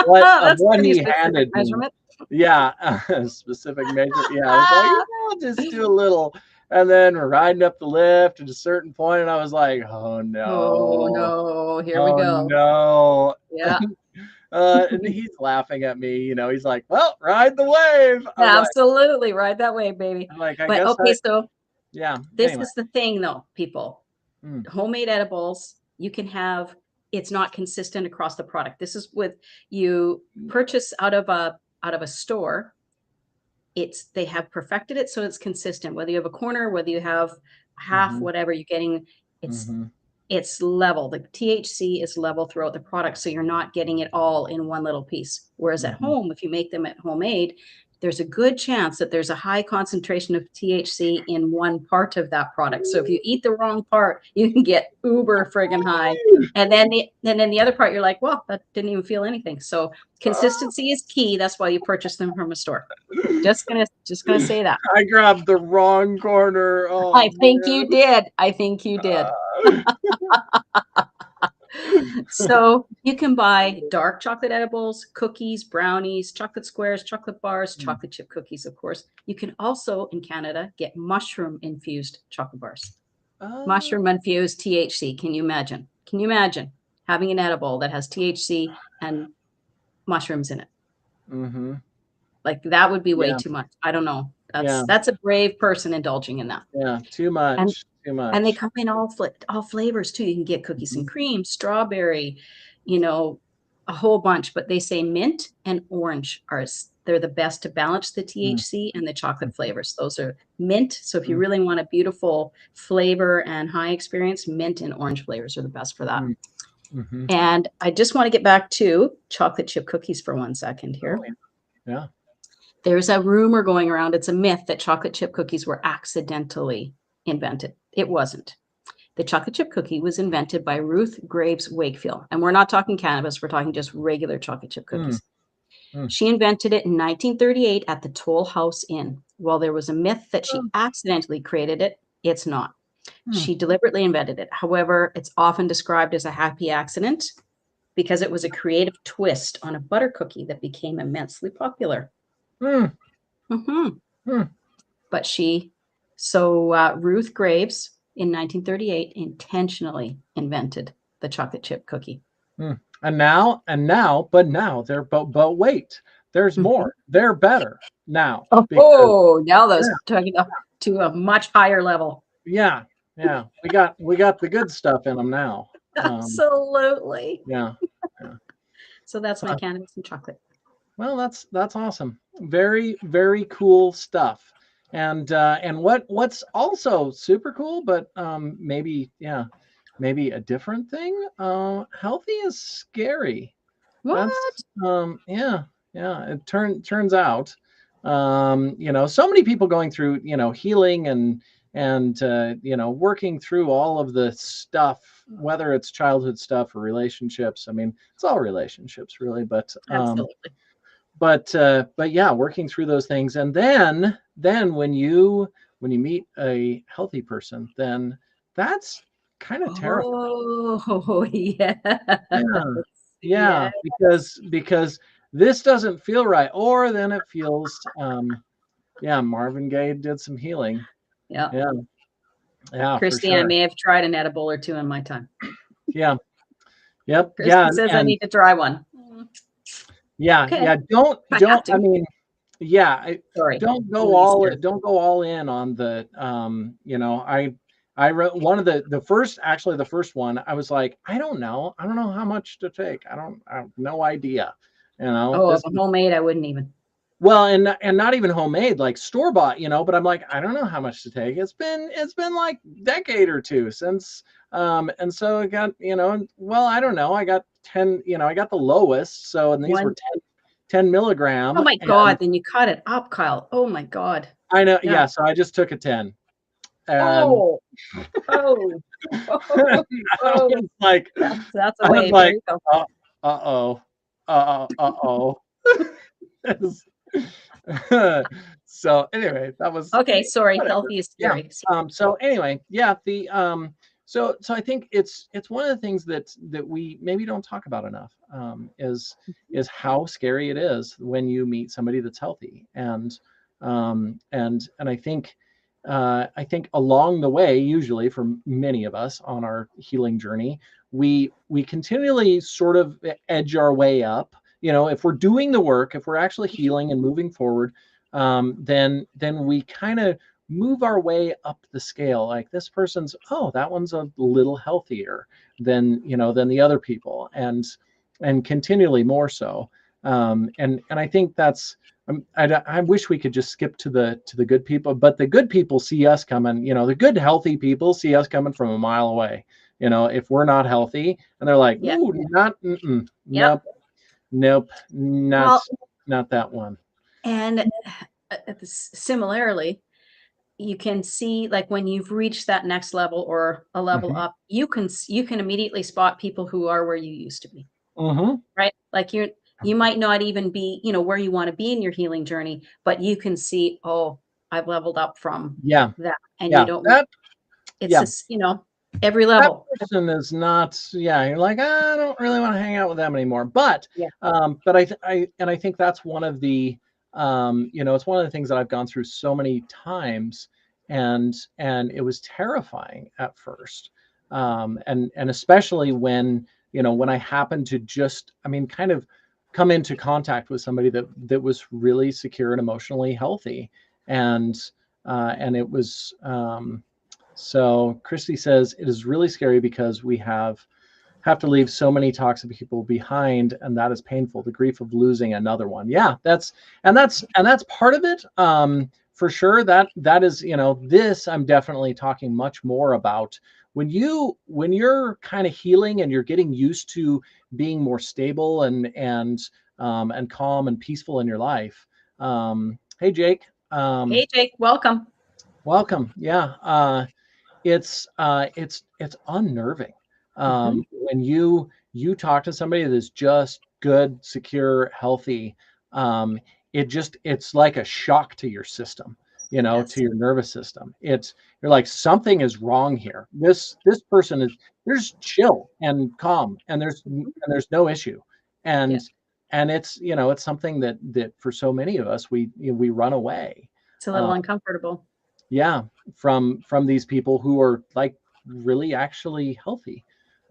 [SPEAKER 1] what
[SPEAKER 2] That's a pretty
[SPEAKER 1] he
[SPEAKER 2] specific
[SPEAKER 1] handed me.
[SPEAKER 2] measurement.
[SPEAKER 1] Yeah, a specific measure. Yeah, I was like, I'll just do a little. And then we're riding up the lift at a certain point, and I was like, oh
[SPEAKER 2] Oh,
[SPEAKER 1] no,
[SPEAKER 2] no. Here we
[SPEAKER 1] oh
[SPEAKER 2] go.
[SPEAKER 1] no.
[SPEAKER 2] Yeah,
[SPEAKER 1] And he's laughing at me, he's like, well, ride the wave.
[SPEAKER 2] absolutely. Right that way, baby.
[SPEAKER 1] I
[SPEAKER 2] But
[SPEAKER 1] guess
[SPEAKER 2] okay, so
[SPEAKER 1] yeah.
[SPEAKER 2] this
[SPEAKER 1] Anyway.
[SPEAKER 2] is the thing though, people.
[SPEAKER 1] Mm,
[SPEAKER 2] Homemade edibles, you can have it's not consistent across the product. This is with you purchase out of a store, it's they have perfected it so it's consistent. Whether you have a corner, whether you have half,
[SPEAKER 1] mm-hmm,
[SPEAKER 2] whatever you're getting, it's
[SPEAKER 1] mm-hmm,
[SPEAKER 2] it's level. The THC is level throughout the product, so you're not getting it all in one little piece. Whereas at
[SPEAKER 1] mm-hmm.
[SPEAKER 2] home, if you make them at homemade, there's a good chance that there's a high concentration of THC in one part of that product. So if you eat the wrong part, you can get uber friggin' high. And then the other part, you're like, well, that didn't even feel anything. So consistency is key. That's why you purchase them from a store. Just gonna say that.
[SPEAKER 1] I grabbed the wrong corner. Oh
[SPEAKER 2] I think
[SPEAKER 1] man.
[SPEAKER 2] you did. I think you did. So you can buy dark chocolate edibles, cookies, brownies, chocolate squares, chocolate bars,
[SPEAKER 1] Mm.
[SPEAKER 2] chocolate chip cookies, of course. You can also in Canada get mushroom infused chocolate bars.
[SPEAKER 1] Uh,
[SPEAKER 2] Mushroom infused THC. Can you imagine? Can you imagine having an edible that has THC and mushrooms in it?
[SPEAKER 1] mm-hmm.
[SPEAKER 2] Like that would be way
[SPEAKER 1] Yeah,
[SPEAKER 2] too much. I don't know.
[SPEAKER 1] yeah,
[SPEAKER 2] That's a brave person indulging in that.
[SPEAKER 1] yeah. Too
[SPEAKER 2] And
[SPEAKER 1] much. Too
[SPEAKER 2] And they
[SPEAKER 1] much.
[SPEAKER 2] come in all flavors too. You can get cookies
[SPEAKER 1] Mhm.
[SPEAKER 2] and cream, strawberry, you know, a whole bunch, but they say mint and orange they're the best to balance the
[SPEAKER 1] Mm,
[SPEAKER 2] THC and the chocolate
[SPEAKER 1] mhm,
[SPEAKER 2] flavors. Those are mint. So if you
[SPEAKER 1] mm,
[SPEAKER 2] really want a beautiful flavor and high experience, mint and orange flavors are the best for that.
[SPEAKER 1] mm, mhm.
[SPEAKER 2] And I just want to get back to chocolate chip cookies for 1 second
[SPEAKER 1] Oh
[SPEAKER 2] here.
[SPEAKER 1] yeah. Yeah.
[SPEAKER 2] There's a rumor going around, it's a myth that chocolate chip cookies were accidentally invented. It wasn't. The chocolate chip cookie was invented by Ruth Graves Wakefield. And we're not talking cannabis, we're talking just regular chocolate chip
[SPEAKER 1] Mm,
[SPEAKER 2] cookies.
[SPEAKER 1] mm.
[SPEAKER 2] She invented it in 1938 at the Toll House Inn. While there was a myth that she
[SPEAKER 1] Oh,
[SPEAKER 2] accidentally created it, it's not.
[SPEAKER 1] mm,
[SPEAKER 2] She deliberately invented it. However, it's often described as a happy accident because it was a creative twist on a butter cookie that became immensely popular.
[SPEAKER 1] mm,
[SPEAKER 2] Mhm.
[SPEAKER 1] mm,
[SPEAKER 2] But Ruth Graves in 1938 intentionally invented the chocolate chip cookie.
[SPEAKER 1] mm. But now but wait, there's
[SPEAKER 2] Mhm.
[SPEAKER 1] more. They're better now because
[SPEAKER 2] Oh, now
[SPEAKER 1] yeah,
[SPEAKER 2] those talking up to a much higher level.
[SPEAKER 1] yeah, yeah. We got the good stuff in them now.
[SPEAKER 2] Absolutely.
[SPEAKER 1] Yeah, yeah.
[SPEAKER 2] So that's my
[SPEAKER 1] Uh,
[SPEAKER 2] cannabis and chocolate.
[SPEAKER 1] well, that's awesome. Very very cool stuff. And what's also super cool, but maybe yeah, maybe a different thing. Healthy is scary. That's
[SPEAKER 2] What?
[SPEAKER 1] yeah, yeah. It turns out, so many people going through, healing and working through all of the stuff, whether it's childhood stuff or relationships. I mean, it's all relationships really,
[SPEAKER 2] Absolutely.
[SPEAKER 1] but yeah, working through those things, and then when you meet a healthy person, then that's kind of terrifying.
[SPEAKER 2] Oh, yes.
[SPEAKER 1] Yeah.
[SPEAKER 2] Yeah.
[SPEAKER 1] Yeah, because this doesn't feel right, or then it feels, yeah, Marvin Gaye did some healing.
[SPEAKER 2] Yeah.
[SPEAKER 1] Yeah, yeah, for
[SPEAKER 2] Christy, I
[SPEAKER 1] sure.
[SPEAKER 2] may have tried an edible or two in my time.
[SPEAKER 1] Yeah, yep, yeah,
[SPEAKER 2] Christy says I
[SPEAKER 1] and
[SPEAKER 2] need to try one.
[SPEAKER 1] yeah,
[SPEAKER 2] Okay.
[SPEAKER 1] yeah.
[SPEAKER 2] I have
[SPEAKER 1] I
[SPEAKER 2] to.
[SPEAKER 1] mean, yeah,
[SPEAKER 2] Sorry.
[SPEAKER 1] all
[SPEAKER 2] Scared.
[SPEAKER 1] don't go all in on the I wrote one of the first, actually the first one. I was like, I don't know how much to take. I have no idea.
[SPEAKER 2] Oh, if
[SPEAKER 1] This
[SPEAKER 2] I'm homemade, I wouldn't even.
[SPEAKER 1] Well, and not even homemade, like store bought, but I'm like, I don't know how much to take. It's been like decade or two since, and so I got, well, I don't know. I got 10, I got the lowest. So, and these were
[SPEAKER 2] One.
[SPEAKER 1] 10
[SPEAKER 2] Oh
[SPEAKER 1] milligram,
[SPEAKER 2] my
[SPEAKER 1] and
[SPEAKER 2] God. Then you cut it up, Kyle. Oh my God.
[SPEAKER 1] I know.
[SPEAKER 2] Yeah.
[SPEAKER 1] Yeah. So I just took a 10, and
[SPEAKER 2] Oh, oh,
[SPEAKER 1] I
[SPEAKER 2] oh,
[SPEAKER 1] was like,
[SPEAKER 2] that's a
[SPEAKER 1] I was
[SPEAKER 2] wave. There
[SPEAKER 1] like,
[SPEAKER 2] you go.
[SPEAKER 1] uh-oh, uh-oh. So anyway, that was
[SPEAKER 2] Okay, sorry.
[SPEAKER 1] whatever.
[SPEAKER 2] Healthy is
[SPEAKER 1] Yeah.
[SPEAKER 2] scary.
[SPEAKER 1] So anyway, yeah, so I think it's one of the things that we maybe don't talk about enough, is how scary it is when you meet somebody that's healthy. And I think along the way, usually for many of us on our healing journey, we continually sort of edge our way up. If we're doing the work, if we're actually healing and moving forward, then we kind of move our way up the scale. Like, this person's, oh, that one's a little healthier than the other people, and continually more so. And I think that's, I wish we could just skip to the good people, but the good people see us coming. The good healthy people see us coming from a mile away. If we're not healthy, and they're like,
[SPEAKER 2] Yeah.
[SPEAKER 1] ooh, not,
[SPEAKER 2] Yep.
[SPEAKER 1] nope, nope, not
[SPEAKER 2] Well,
[SPEAKER 1] not that one.
[SPEAKER 2] and similarly, you can see, like, when you've reached that next level or a level
[SPEAKER 1] Hmm.
[SPEAKER 2] up, you can immediately spot people who are where you used to be,
[SPEAKER 1] Hmm.
[SPEAKER 2] right? Like, you might not even be, where you want to be in your healing journey, but you can see, oh, I've leveled up from
[SPEAKER 1] Yeah,
[SPEAKER 2] that, and you
[SPEAKER 1] yeah,
[SPEAKER 2] don't.
[SPEAKER 1] that,
[SPEAKER 2] It's
[SPEAKER 1] yeah,
[SPEAKER 2] just, every
[SPEAKER 1] that
[SPEAKER 2] level.
[SPEAKER 1] person is not. Yeah, you're like, I don't really want to hang out with them anymore. But
[SPEAKER 2] Yeah.
[SPEAKER 1] I think that's one of the, it's one of the things that I've gone through so many times, and it was terrifying at first, and especially when I happened to just, kind of come into contact with somebody that was really secure and emotionally healthy. And it was, so Christy says it is really scary because we have to leave so many toxic people behind, and that is painful. The grief of losing another one. Yeah, that's part of it. For sure. That is, this I'm definitely talking much more about when you're kind of healing and you're getting used to being more stable and calm and peaceful in your life. Hey, Jake.
[SPEAKER 2] Hey, Jake, welcome.
[SPEAKER 1] Welcome. Yeah. It's unnerving,
[SPEAKER 2] Mhm.
[SPEAKER 1] when you talk to somebody that's just good, secure, healthy. It's like a shock to your system, to
[SPEAKER 2] Yes.
[SPEAKER 1] your nervous system. You're like, something is wrong here. This person is, there's chill and calm, and
[SPEAKER 2] Mhm.
[SPEAKER 1] there's no issue.
[SPEAKER 2] Yeah.
[SPEAKER 1] And it's something that for so many of us, we run away.
[SPEAKER 2] It's a little
[SPEAKER 1] uh,
[SPEAKER 2] uncomfortable.
[SPEAKER 1] yeah, from these people who are like really actually healthy.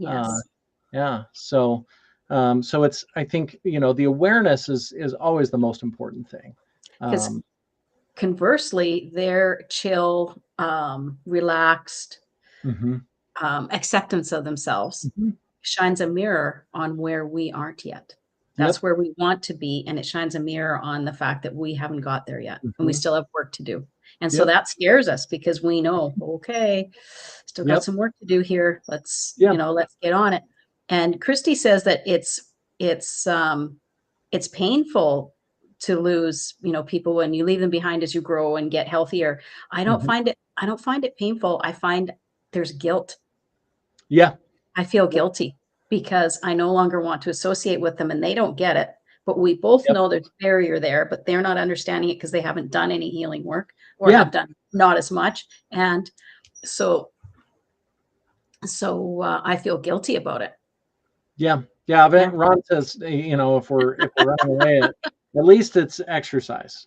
[SPEAKER 1] uh
[SPEAKER 2] Yes.
[SPEAKER 1] yeah. So it's, I think, the awareness is always the most important thing.
[SPEAKER 2] Because
[SPEAKER 1] um
[SPEAKER 2] conversely, they're chill, relaxed,
[SPEAKER 1] mhm,
[SPEAKER 2] acceptance of themselves
[SPEAKER 1] mhm.
[SPEAKER 2] shines a mirror on where we aren't yet. That's
[SPEAKER 1] Yep.
[SPEAKER 2] where we want to be, and it shines a mirror on the fact that we haven't got there yet, and we
[SPEAKER 1] Mhm.
[SPEAKER 2] still have work to do. And so
[SPEAKER 1] Yep.
[SPEAKER 2] that scares us because we know, okay, still got
[SPEAKER 1] Yep.
[SPEAKER 2] some work to do here.
[SPEAKER 1] Yeah.
[SPEAKER 2] Let's get on it. And Christy says that it's painful to lose, people when you leave them behind as you grow and get healthier.
[SPEAKER 1] Mhm.
[SPEAKER 2] I don't find it painful. I find there's guilt.
[SPEAKER 1] Yeah.
[SPEAKER 2] I feel guilty because I no longer want to associate with them and they don't get it. But we both
[SPEAKER 1] Yep.
[SPEAKER 2] know there's a barrier there, but they're not understanding it because they haven't done any healing work or
[SPEAKER 1] Yeah.
[SPEAKER 2] have done not as much. And so, I feel guilty about it.
[SPEAKER 1] Yeah. Yeah.
[SPEAKER 2] Yeah.
[SPEAKER 1] Ron says, if we're running away, at least it's exercise.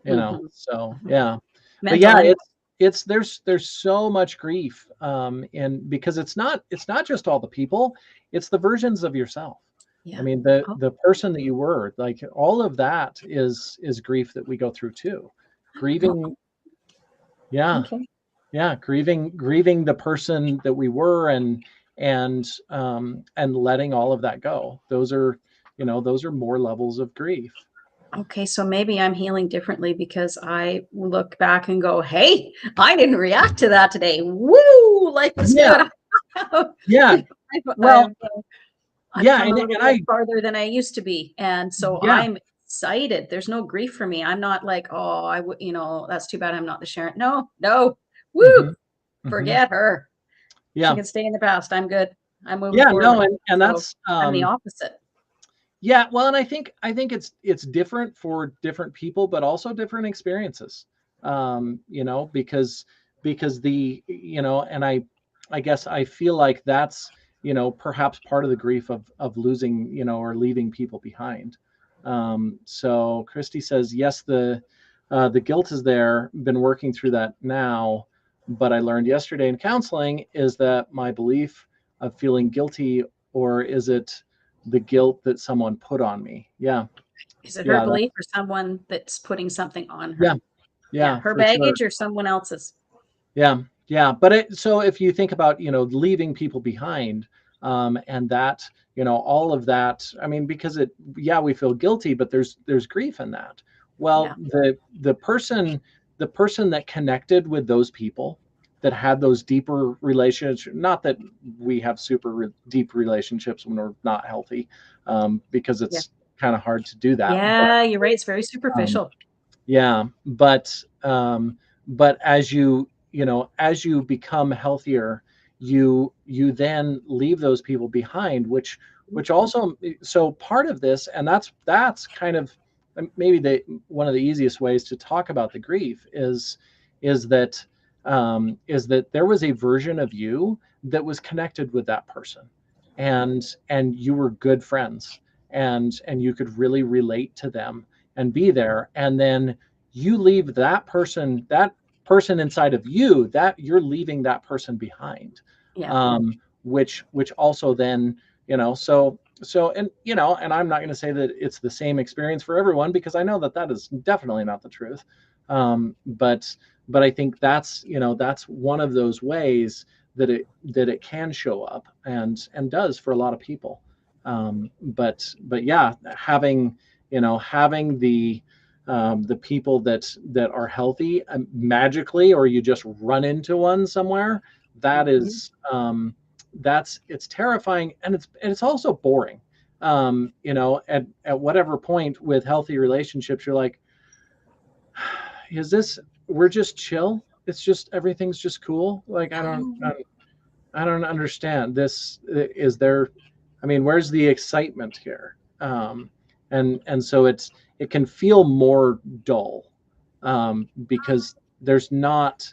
[SPEAKER 2] Mhm,
[SPEAKER 1] So
[SPEAKER 2] mhm.
[SPEAKER 1] yeah. But
[SPEAKER 2] Mental
[SPEAKER 1] yeah,
[SPEAKER 2] and
[SPEAKER 1] it's there's so much grief, and because it's not just all the people, it's the versions of yourself. I
[SPEAKER 2] yeah.
[SPEAKER 1] mean, the
[SPEAKER 2] Oh,
[SPEAKER 1] the person that you were, like, all of that is grief that we go through too.
[SPEAKER 2] oh,
[SPEAKER 1] Grieving. Yeah.
[SPEAKER 2] okay.
[SPEAKER 1] Yeah, grieving the person that we were, and letting all of that go. Those are more levels of grief.
[SPEAKER 2] Okay, so maybe I'm healing differently because I look back and go, "Hey, I didn't react to that today. Woo! Life was
[SPEAKER 1] Yeah.
[SPEAKER 2] good."
[SPEAKER 1] Yeah.
[SPEAKER 2] I've
[SPEAKER 1] Well,
[SPEAKER 2] I've
[SPEAKER 1] yeah,
[SPEAKER 2] come
[SPEAKER 1] and
[SPEAKER 2] a little bit
[SPEAKER 1] I
[SPEAKER 2] farther than I used to be, and so
[SPEAKER 1] yeah.
[SPEAKER 2] excited. There's no grief for me. I'm not like, oh, I would, that's too bad I'm not the Sharon. No, no. Woo!
[SPEAKER 1] Hmm. Hmm.
[SPEAKER 2] Forget her. She
[SPEAKER 1] Yeah.
[SPEAKER 2] can stay in the past. I'm good. I'm moving
[SPEAKER 1] Yeah.
[SPEAKER 2] forward.
[SPEAKER 1] No, and
[SPEAKER 2] So
[SPEAKER 1] that's
[SPEAKER 2] I'm the opposite.
[SPEAKER 1] yeah, well, and I think it's different for different people, but also different experiences. Because and I guess I feel like that's perhaps part of the grief of losing or leaving people behind. So Christy says yes, the guilt is there. Been working through that now, but I learned yesterday in counseling is that my belief of feeling guilty, or is it the guilt that someone put on me? Yeah.
[SPEAKER 2] Is it her
[SPEAKER 1] Yeah.
[SPEAKER 2] belief or someone that's putting something on
[SPEAKER 1] Yeah.
[SPEAKER 2] her? Yeah,
[SPEAKER 1] Yeah,
[SPEAKER 2] her
[SPEAKER 1] for sure.
[SPEAKER 2] baggage or someone else's.
[SPEAKER 1] Yeah. Yeah. But so if you think about, leaving people behind, and that, all of that, I mean, because yeah, we feel guilty, but there's grief in that. Well,
[SPEAKER 2] Yeah,
[SPEAKER 1] the person that connected with those people, that had those deeper relationships, not that we have deep relationships when we're not healthy, because
[SPEAKER 2] yeah,
[SPEAKER 1] it's kind of hard to do that. But
[SPEAKER 2] yeah. You're right. It's very
[SPEAKER 1] um,
[SPEAKER 2] superficial.
[SPEAKER 1] yeah, but as you become healthier, you then leave those people behind, which also, so part of this, and that's kind of maybe the one of the easiest ways to talk about the grief is that is that there was a version of you that was connected with that person, and you were good friends, and you could really relate to them and be there, and then you leave that person inside of you, that you're leaving that person behind,
[SPEAKER 2] Yeah,
[SPEAKER 1] which also then, and I'm not going to say that it's the same experience for everyone, because I know that that is definitely not the truth. But I think that's one of those ways that it can show up, and does for a lot of people. But yeah, having the people that are healthy, magically, or you just run into one somewhere, that
[SPEAKER 2] mhm.
[SPEAKER 1] is it's terrifying, and it's also boring. At whatever point with healthy relationships, you're like, is this, we're just chill, it's just everything's just cool, like I don't understand this. Is there, I mean, where's the excitement here? And so it can feel more dull, because there's not,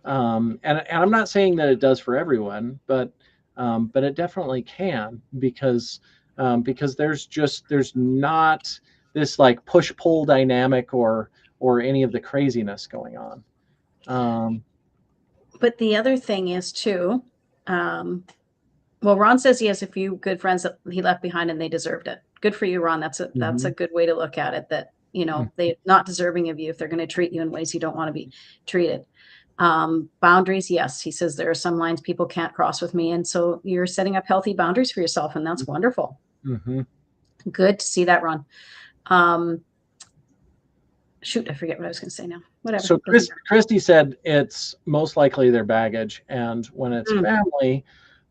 [SPEAKER 1] and I'm not saying that it does for everyone, but it definitely can, because there's not this like push pull dynamic, or any of the craziness going on. Um,
[SPEAKER 2] But the other thing is too, um, well, Ron says he has a few good friends that he left behind and they deserved it. Good for you, Ron. That's a
[SPEAKER 1] mhm,
[SPEAKER 2] good way to look at it. That they're not deserving of you if they're going to treat you in ways you don't want to be treated. Boundaries, yes. He says there are some lines people can't cross with me, and so you're setting up healthy boundaries for yourself, and that's wonderful.
[SPEAKER 1] mhm.
[SPEAKER 2] Good to see that, Ron. Um, Shoot, I forget what I was going to say now. Whatever,
[SPEAKER 1] So
[SPEAKER 2] doesn't
[SPEAKER 1] Christy said it's most likely their baggage, and when it's
[SPEAKER 2] matter.
[SPEAKER 1] family,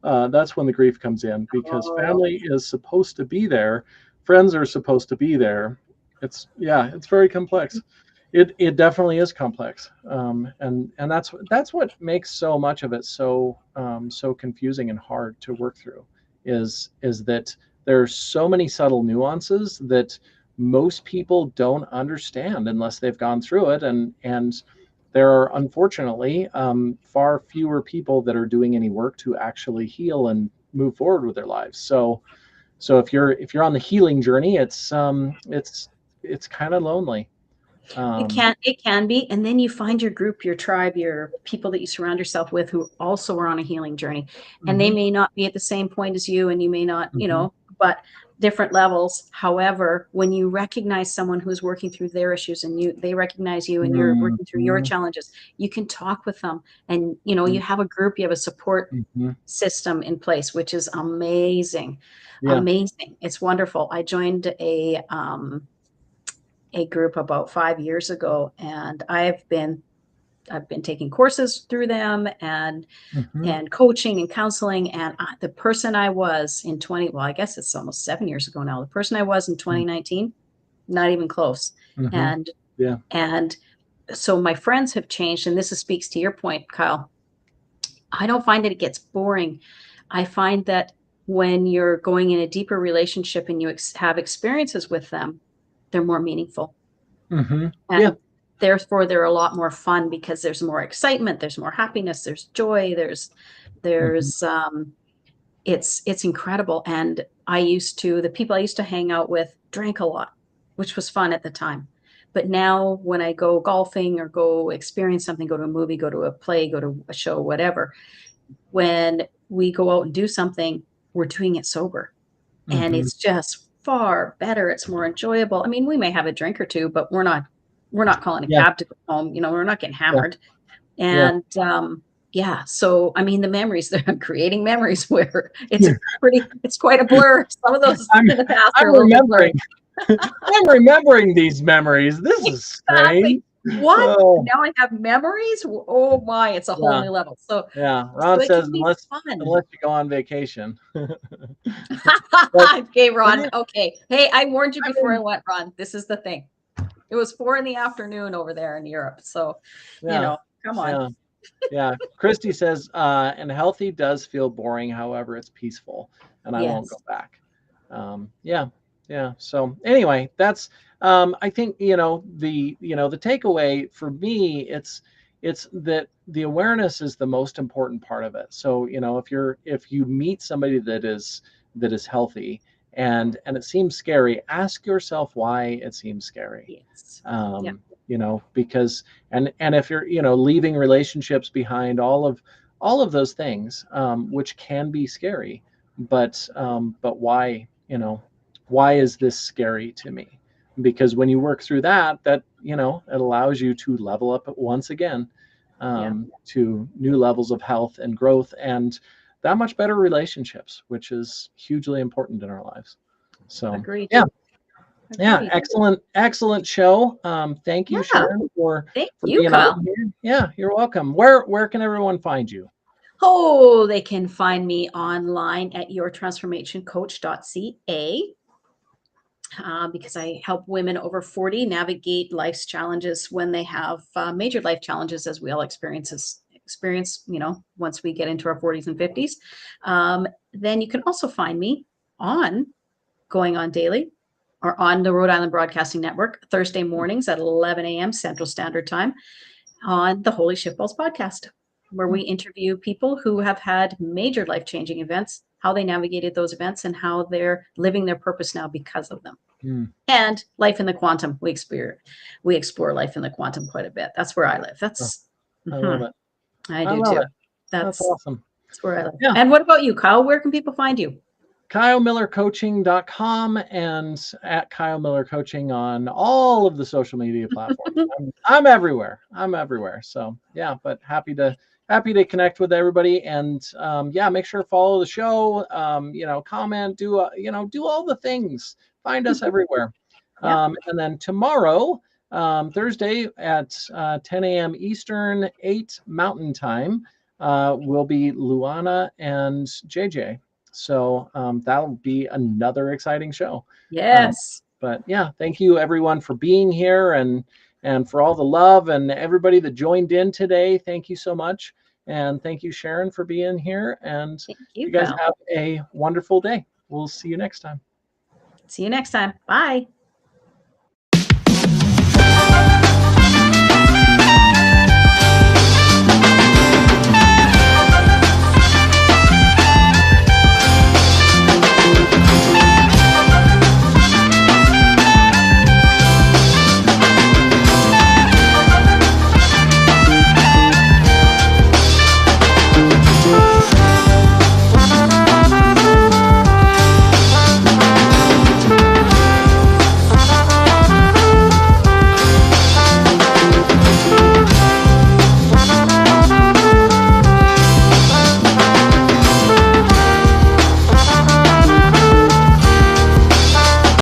[SPEAKER 1] that's when the grief comes in, because
[SPEAKER 2] Oh,
[SPEAKER 1] family is supposed to be there, friends are supposed to be there. It's very complex. It definitely is complex, and that's what makes so much of it so confusing and hard to work through, is that there are so many subtle nuances that most people don't understand unless they've gone through it, and there are, unfortunately, far fewer people that are doing any work to actually heal and move forward with their lives. So if you're on the healing journey, it's kind of lonely. um
[SPEAKER 2] it can be, and then you find your group, your tribe, your people that you surround yourself with who also are on a healing journey, and they
[SPEAKER 1] mhm,
[SPEAKER 2] may not be at the same point as you, and you may not,
[SPEAKER 1] mhm,
[SPEAKER 2] but different levels. However, when you recognize someone who's working through their issues and they recognize you and you're working through your
[SPEAKER 1] mhm,
[SPEAKER 2] challenges, you can talk with them, and you have a group, you have a support
[SPEAKER 1] mhm.
[SPEAKER 2] system in place, which is amazing.
[SPEAKER 1] Yeah.
[SPEAKER 2] Amazing. It's wonderful. I joined a group about 5 years ago, and I've been taking courses through them, and
[SPEAKER 1] Mhm,
[SPEAKER 2] and coaching and counseling, and the person I was in 20, well, I guess it's almost 7 years ago now, the person I was in
[SPEAKER 1] mm,
[SPEAKER 2] 2019, not even close.
[SPEAKER 1] Mm-hmm.
[SPEAKER 2] And
[SPEAKER 1] Yeah.
[SPEAKER 2] and so my friends have changed, and this speaks to your point, Kyle. I don't find that it gets boring. I find that when you're going in a deeper relationship and you have experiences with them, they're more meaningful.
[SPEAKER 1] Mm-hmm. Yeah.
[SPEAKER 2] And therefore they're a lot more fun because there's more excitement, there's more happiness, there's joy,
[SPEAKER 1] Mm-hmm.
[SPEAKER 2] there's it's incredible. And the people I used to hang out with drank a lot, which was fun at the time. But now when I go golfing or go experience something, go to a movie, go to a play, go to a show, whatever, when we go out and do something, we're doing it sober. And
[SPEAKER 1] Mm-hmm.
[SPEAKER 2] it's just far better. It's more enjoyable. I mean, we may have a drink or two, but we're not calling a
[SPEAKER 1] Yeah.
[SPEAKER 2] cab to go home. We're not getting
[SPEAKER 1] Yeah.
[SPEAKER 2] hammered.
[SPEAKER 1] Yeah.
[SPEAKER 2] And yeah, so I mean, the memories, they're creating memories where it's quite a blur. Some of those
[SPEAKER 1] I'm
[SPEAKER 2] in the past are
[SPEAKER 1] I'm
[SPEAKER 2] a little bit blurry.
[SPEAKER 1] remembering. I'm remembering these memories. This is
[SPEAKER 2] Exactly.
[SPEAKER 1] strange.
[SPEAKER 2] What?
[SPEAKER 1] Oh,
[SPEAKER 2] Now I have memories? Oh my, it's a whole
[SPEAKER 1] yeah.
[SPEAKER 2] new level. So
[SPEAKER 1] Yeah. Ron
[SPEAKER 2] so it
[SPEAKER 1] says
[SPEAKER 2] can be
[SPEAKER 1] unless
[SPEAKER 2] fun.
[SPEAKER 1] you go on vacation. But
[SPEAKER 2] Okay, Ron.
[SPEAKER 1] yeah,
[SPEAKER 2] Okay. Hey, I warned you
[SPEAKER 1] I
[SPEAKER 2] before I
[SPEAKER 1] mean,
[SPEAKER 2] went, Ron. This is the thing. It was 4 in the afternoon over there in Europe. So,
[SPEAKER 1] yeah.
[SPEAKER 2] come on.
[SPEAKER 1] Yeah. Yeah. Christy says, and healthy does feel boring. However, it's peaceful and I won't go
[SPEAKER 2] Yes.
[SPEAKER 1] back. Yeah. Yeah. So anyway, that's, I think, the takeaway for me, it's that the awareness is the most important part of it. So, if you meet somebody that is healthy and it seems scary, ask yourself why it seems scary.
[SPEAKER 2] Yes. Yeah.
[SPEAKER 1] Because and if you're leaving relationships behind, all of those things, which can be scary, but why is this scary to me? Because when you work through that it allows you to level up once again,
[SPEAKER 2] Yeah.
[SPEAKER 1] to new levels of health and growth and that much better relationships, which is hugely important in our lives. So
[SPEAKER 2] Agreed.
[SPEAKER 1] yeah. Yeah,
[SPEAKER 2] Agreed.
[SPEAKER 1] excellent show. Thank you,
[SPEAKER 2] Yeah.
[SPEAKER 1] Sharon, for
[SPEAKER 2] Thank
[SPEAKER 1] for
[SPEAKER 2] you,
[SPEAKER 1] being on
[SPEAKER 2] Kyle.
[SPEAKER 1] here. Yeah, you're welcome. Where can everyone find you?
[SPEAKER 2] Oh, they can find me online at yourtransformationcoach.ca. Because I help women over 40 navigate life's challenges when they have major life challenges, as we all experience, once we get into our 40s and 50s. Then you can also find me on Going On Daily or on the Rhode Island Broadcasting Network, Thursday mornings at 11 a.m. Central Standard Time on the Holy Shitballs podcast, where we interview people who have had major life-changing events, how they navigated those events, and how they're living their purpose now because of them.
[SPEAKER 1] Mm.
[SPEAKER 2] And life in the quantum, we explore life in the quantum quite a bit. That's where I live.
[SPEAKER 1] Oh,
[SPEAKER 2] That's
[SPEAKER 1] I love it.
[SPEAKER 2] I
[SPEAKER 1] I
[SPEAKER 2] do
[SPEAKER 1] love
[SPEAKER 2] too.
[SPEAKER 1] it. That's
[SPEAKER 2] That's
[SPEAKER 1] awesome.
[SPEAKER 2] that's where I live.
[SPEAKER 1] Yeah.
[SPEAKER 2] And what about you, Kyle? Where can people find you?
[SPEAKER 1] KyleMillerCoaching.com and at Kyle Miller Coaching on all of the social media platforms. I'm everywhere. I'm everywhere. So yeah, but happy to connect with everybody and yeah, make sure to follow the show. Comment, do all the things. Find us everywhere.
[SPEAKER 2] Yeah.
[SPEAKER 1] And then tomorrow, Thursday at 10 a.m. Eastern, 8 Mountain Time, will be Luana and JJ. So that'll be another exciting show.
[SPEAKER 2] Yes.
[SPEAKER 1] But yeah, thank you everyone for being here and for all the love and everybody that joined in today. Thank you so much. And thank you, Sharon, for being here. And
[SPEAKER 2] Thank you,
[SPEAKER 1] you guys
[SPEAKER 2] Kyle.
[SPEAKER 1] have a wonderful day. We'll see you next time.
[SPEAKER 2] See you next time. Bye.